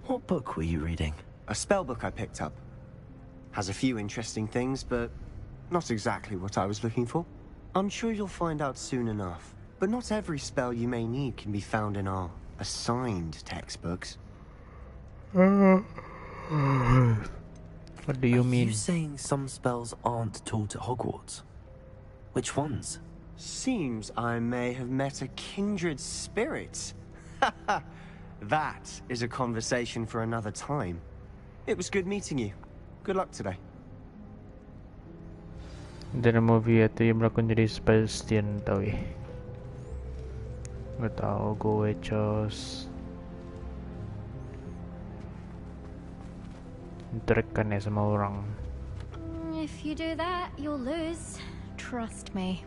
C: What book were you reading?
M: A spell book I picked up. Has a few interesting things, but not exactly what I was looking for. I'm sure you'll find out soon enough. But not every spell you may need can be found in our assigned textbooks.
A: What do you mean?
C: Are you saying some spells aren't taught at Hogwarts? Which ones?
M: Seems I may have met a kindred spirit. That is a conversation for another time. It was good meeting you. Good luck today.
A: Dari movie itu yang berlakon jadi Sebastian tau eh. Gak tau gue cos. Terkan ya sama orang.
N: If you do that, you'll lose. Trust me.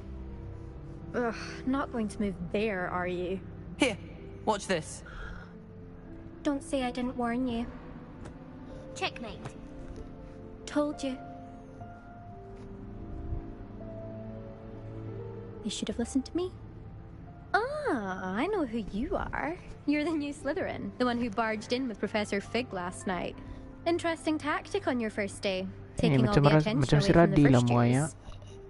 N: Ugh, not going to move there, are you?
O: Here, watch this.
N: Don't say I didn't warn you.
P: Checkmate.
N: Told you. You should have listened to me. Ah, I know who you are. You're the new Slytherin, the one who barged in with Professor Fig last night. Interesting tactic on your first day, taking all the attention away from the first years.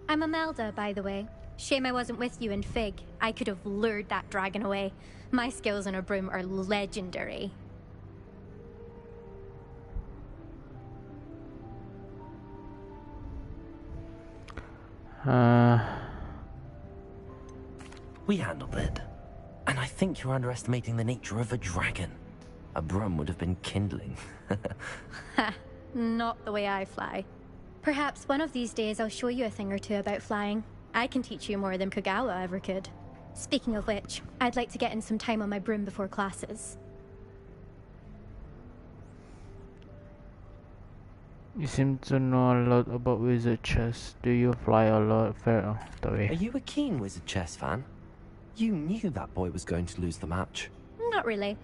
N: I'm Imelda, by the way. Shame I wasn't with you in Fig. I could have lured that dragon away. My skills on a broom are legendary.
C: We handled it. And I think you're underestimating the nature of a dragon. A broom would have been kindling.
N: Ha, not the way I fly. Perhaps one of these days I'll show you a thing or two about flying. I can teach you more than Kagawa ever could. Speaking of which, I'd like to get in some time on my broom before classes.
A: You seem to know a lot about wizard chess. Do you fly a lot? Fair.
C: Are you a keen wizard chess fan? You knew that boy was going to lose the match.
N: Not really.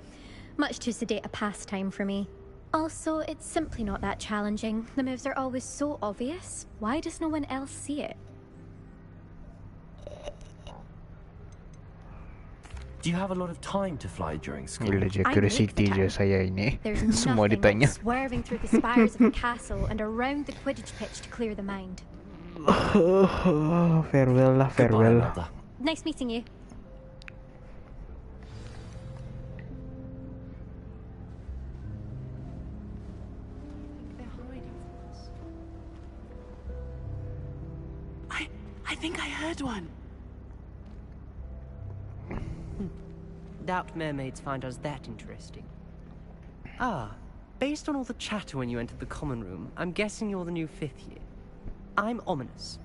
N: Much too sedate a pastime for me. Also, it's simply not that challenging. The moves are always so obvious. Why does no one else see it?
C: Do you have a lot of time to fly during school?
A: Gila je curiosity je saya ini. Semua ditanya.
N: Swerving through the spires of the castle and around the Quidditch pitch to clear the mind.
A: Farewell lah, farewell.
N: Nice meeting you.
O: I think I heard one.
Q: Doubt mermaids find us that interesting. Ah, Based on all the chatter when you entered the common room, I'm guessing you're the new 5th year. I'm Ominous.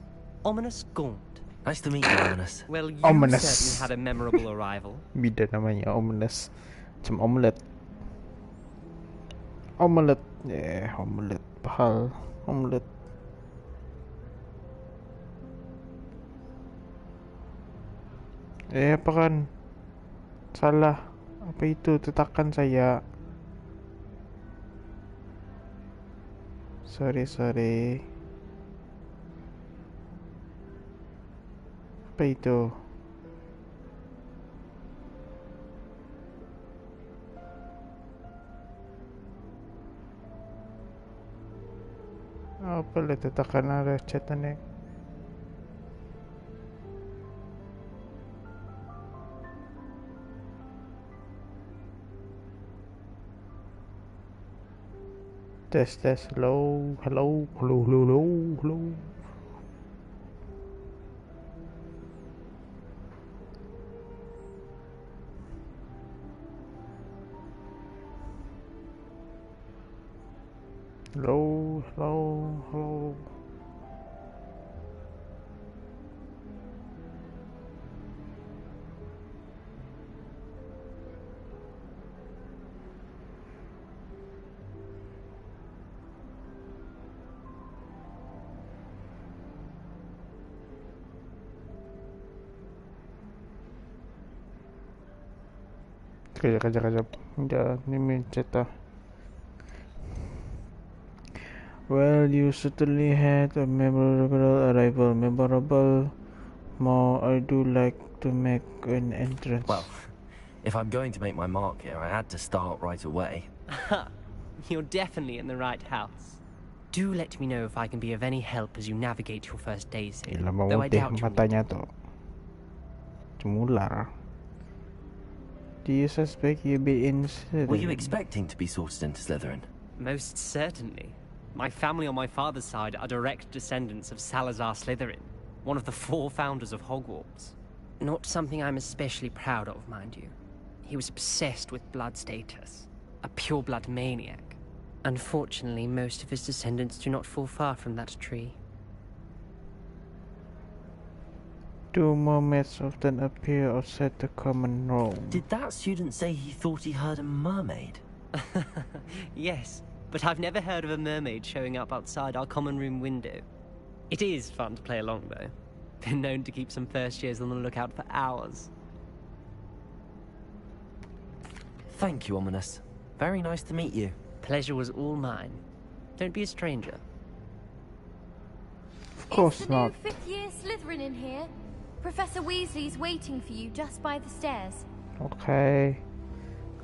Q: Ominous Gaunt.
C: Nice to meet you, Ominous.
Q: Well, you
A: Ominous.
Q: certainly had a memorable arrival.
A: Beda namanya, Ominous. Macam omelet. Omelet. Omelet. Pahal. Omelet. Apa kan? Salah. Apa itu? Tetakan saya. Sorry. Apa itu? Apa lah tetakan ada chatan ni? Test, hello. Hello. Kejap. Dah, ni main cerita. Well, you certainly had a memorable arrival. More, I do like to make an entrance.
C: Well, if I'm going to make my mark here, I had to start right away.
Q: You're definitely in the right house. Do let me know if I can be of any help as you navigate your first days here. Though I doubt you
A: matanya tu. Cemular. Do you suspect you'll be in Slytherin?
C: Were you expecting to be sorted into Slytherin?
Q: Most certainly. My family on my father's side are direct descendants of Salazar Slytherin, one of the 4 founders of Hogwarts. Not something I'm especially proud of, mind you. He was obsessed with blood status, a pure-blood maniac. Unfortunately, most of his descendants do not fall far from that tree.
A: 2 mermaids often appear outside the common room.
C: Did that student say he thought he heard a mermaid?
Q: Yes, but I've never heard of a mermaid showing up outside our common room window. It is fun to play along, though. Been known to keep some first years on the lookout for hours.
C: Thank you, Ominous. Very nice to meet you.
Q: Pleasure was all mine. Don't be a stranger.
A: Of course not.
P: Is the new 5th year Slytherin in here? Professor Weasley's waiting for you just by the stairs.
A: Okay.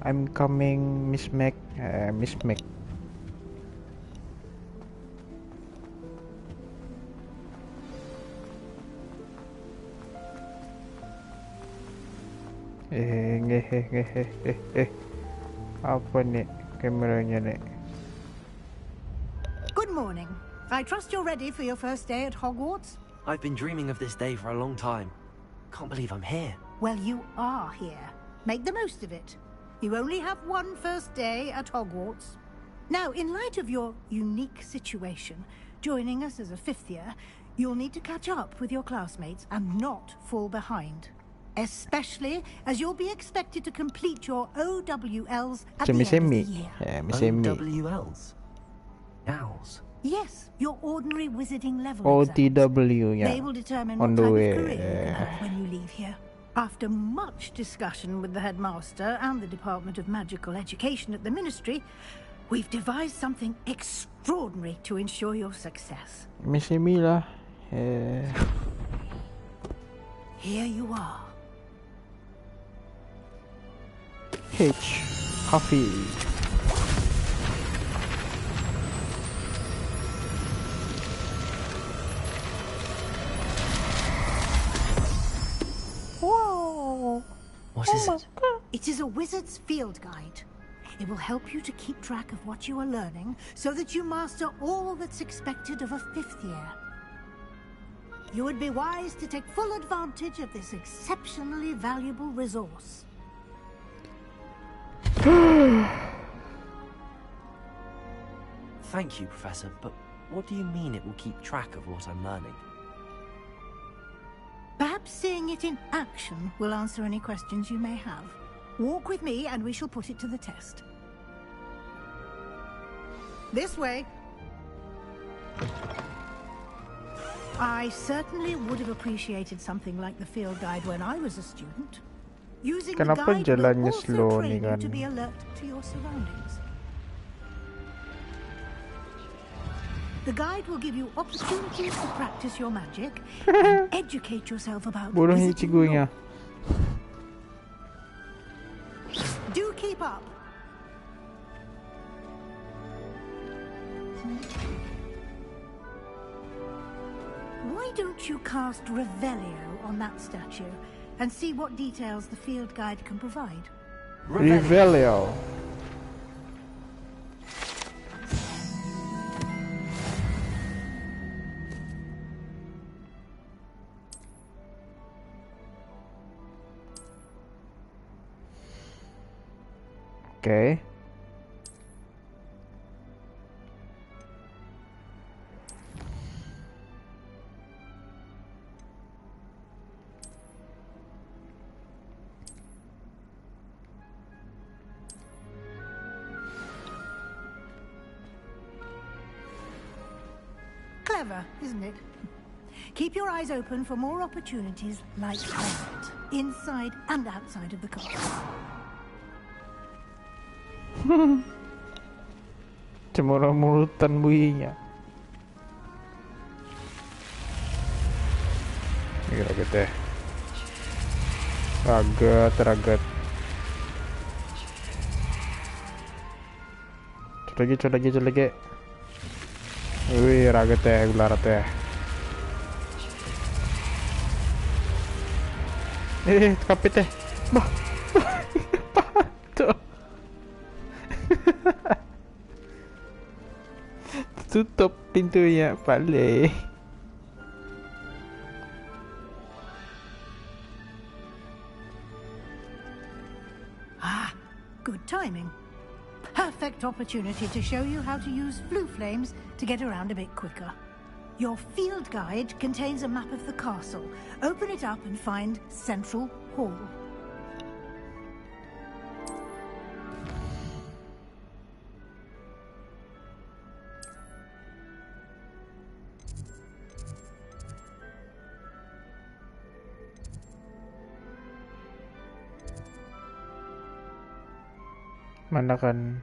A: I'm coming, Miss Mac. Miss Mac. Apa ni kameranya ni?
K: Good morning. I trust you're ready for your first day at Hogwarts?
C: I've been dreaming of this day for a long time. Can't believe I'm here.
K: Well, you are here. Make the most of it. You only have one first day at Hogwarts. Now, in light of your unique situation, joining us as a 5th year, you'll need to catch up with your classmates and not fall behind. Especially as you'll be expected to complete your OWLs at the end of the year.
C: OWLs? Owls?
K: Yes, your ordinary wizarding level
A: OTW, yeah.
K: They will determine
A: On
K: what
A: the
K: type
A: way.
K: of career you can have when you leave here. After much discussion with the headmaster and the Department of Magical Education at the Ministry, we've devised something extraordinary to ensure your success.
A: Miss Emilia.
K: Here you are.
A: H. Coffee.
K: Whoa!
C: What is it?
K: It is a wizard's field guide. It will help you to keep track of what you are learning so that you master all that's expected of a 5th year. You would be wise to take full advantage of this exceptionally valuable resource.
C: Thank you, Professor, but what do you mean it will keep track of what I'm learning?
K: Perhaps seeing it in action will answer any questions you may have. Walk with me and we shall put it to the test. This way. I certainly would have appreciated something like the field guide when I was a student. Using the
A: Kenapa
K: guide will
A: jalannya
K: also
A: slow
K: train
A: nih
K: you
A: kan?
K: to be alert to your surroundings. The guide will give you opportunities to practice your magic and educate yourself about
A: Bunuh
K: visiting
A: Ichigo-nya.
K: Do keep up. Why don't you cast Revelio on that statue and see what details the field guide can provide?
A: Revelio. Okay.
K: Clever, isn't it? Keep your eyes open for more opportunities like that, inside and outside of the castle.
A: Cemurut-murutan buinya. Ini raget deh. Raget. Cut lagi. Wih, raget deh, ular teh. Kapit teh. Bah. Tuh. Tutup pintunya, balik.
K: Ah, good timing. Perfect opportunity to show you how to use blue flames to get around a bit quicker. Your field guide contains a map of the castle. Open it up and find Central Hall.
A: Mana kan?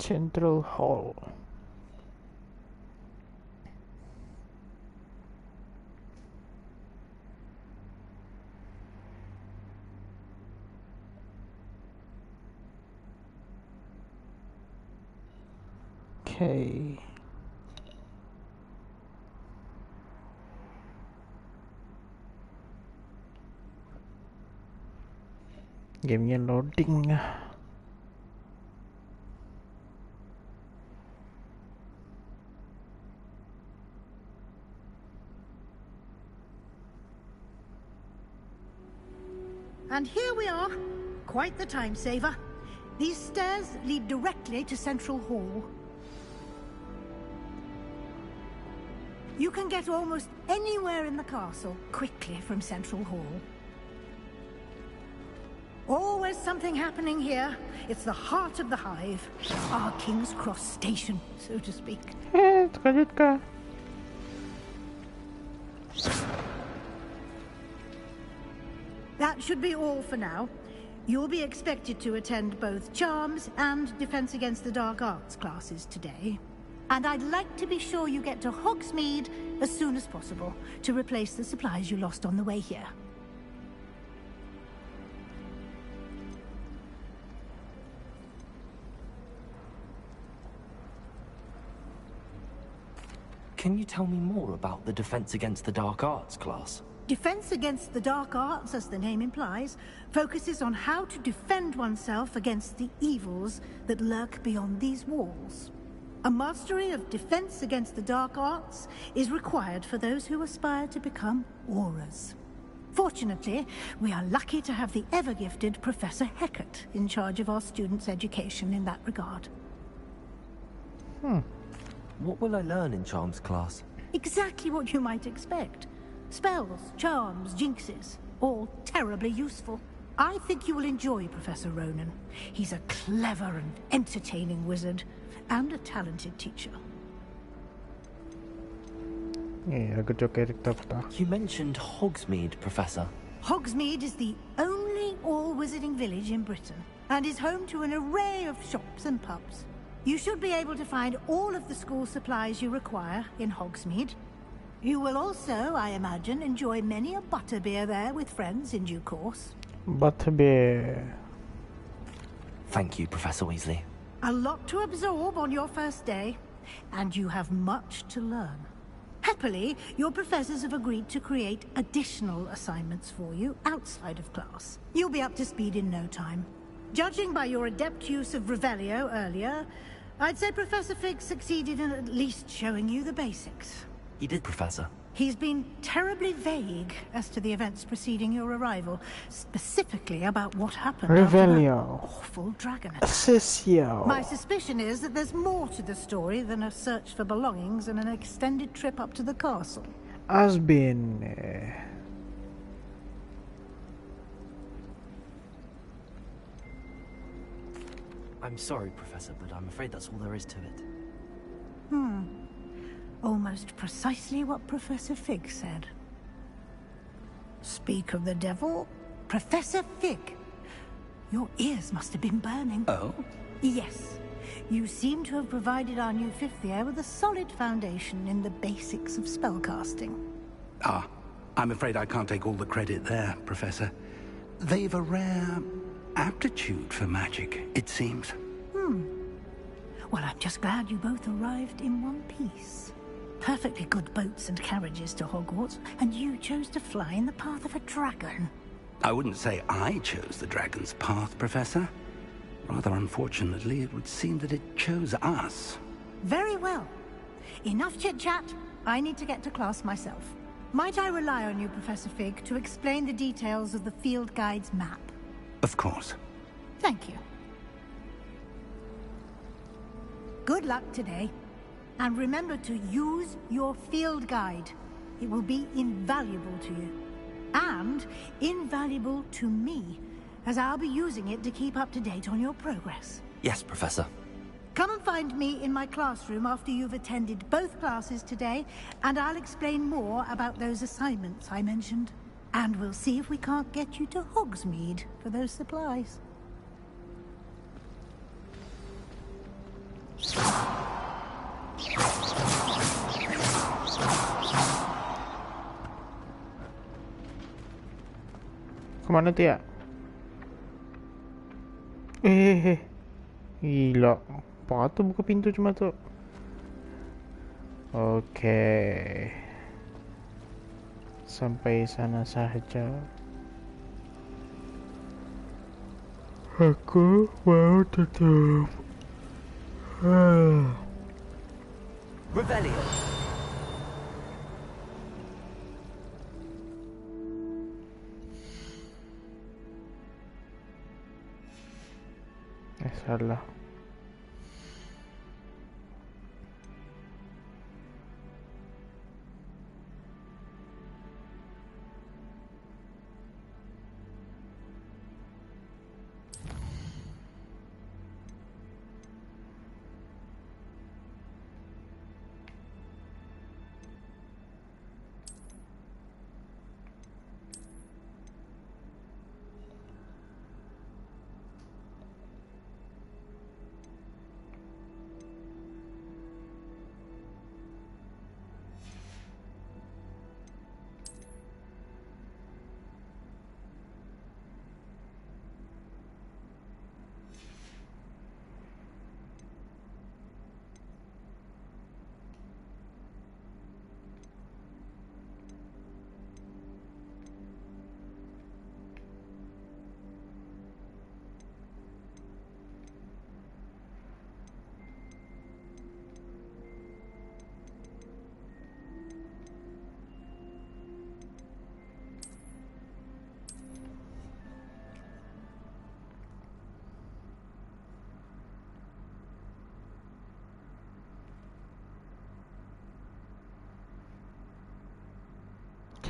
A: Central Hall. Okay. Gamenya loading.
K: And here we are. Quite the time saver. These stairs lead directly to Central Hall. You can get almost anywhere in the castle quickly from Central Hall. Always something happening here. It's the heart of the hive. Our King's Cross station, so to speak. that should be all for now. You'll be expected to attend both Charms and Defense Against the Dark Arts classes today. And I'd like to be sure you get to Hogsmeade as soon as possible to replace the supplies you lost on the way here.
C: Can you tell me more about the Defense Against the Dark Arts class?
K: Defense Against the Dark Arts, as the name implies, focuses on how to defend oneself against the evils that lurk beyond these walls. A mastery of Defense Against the Dark Arts is required for those who aspire to become Aurors. Fortunately, we are lucky to have the ever-gifted Professor Hecat in charge of our students' education in that regard.
C: What will I learn in Charms class?
K: Exactly what you might expect. Spells, charms, jinxes, all terribly useful. I think you will enjoy Professor Ronan. He's a clever and entertaining wizard, and a talented teacher.
C: You mentioned Hogsmeade, Professor.
K: Hogsmeade is the only all-wizarding village in Britain, and is home to an array of shops and pubs. You should be able to find all of the school supplies you require in Hogsmeade. You will also, I imagine, enjoy many a butterbeer there with friends in due course.
A: Butterbeer.
C: Thank you, Professor Weasley.
K: A lot to absorb on your first day, and you have much to learn. Happily, your professors have agreed to create additional assignments for you outside of class. You'll be up to speed in no time. Judging by your adept use of Revelio earlier, I'd say Professor Fig succeeded in at least showing you the basics.
C: He did, Professor.
K: He's been terribly vague as to the events preceding your arrival, specifically about what happened
A: Revelio.
K: after that awful dragon attack.
A: Sissio.
K: My suspicion is that there's more to the story than a search for belongings and an extended trip up to the castle.
A: Has been...
C: I'm sorry, Professor, but I'm afraid that's all there is to it.
K: Almost precisely what Professor Fig said. Speak of the devil, Professor Fig. Your ears must have been burning.
D: Oh?
K: Yes. You seem to have provided our new fifth year with a solid foundation in the basics of spellcasting.
D: Ah, I'm afraid I can't take all the credit there, Professor. They've a rare aptitude for magic, it seems.
K: Well, I'm just glad you both arrived in one piece. Perfectly good boats and carriages to Hogwarts, and you chose to fly in the path of a dragon.
D: I wouldn't say I chose the dragon's path, Professor. Rather unfortunately, it would seem that it chose us.
K: Very well. Enough chit-chat. I need to get to class myself. Might I rely on you, Professor Fig, to explain the details of the field guide's map?
D: Of course.
K: Thank you. Good luck today. And remember to use your field guide. It will be invaluable to you. And invaluable to me, as I'll be using it to keep up to date on your progress.
C: Yes, Professor.
K: Come and find me in my classroom after you've attended both classes today, and I'll explain more about those assignments I mentioned. And we'll see if we can't get you to Hogsmeade for those supplies.
A: Kemana tuh ya? Gila. Apa tuh buka pintu cuma tuh? Oke. Sampai sana saja. Aku mau tutup.
C: Revelio.
A: Salah.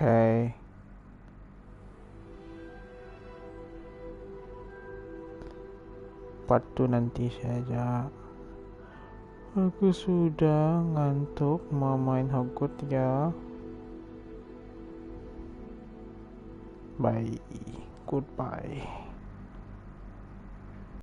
A: Okay. Part 2 nanti saja. Aku sudah ngantuk, mau main Hogwarts ya. Bye. Goodbye.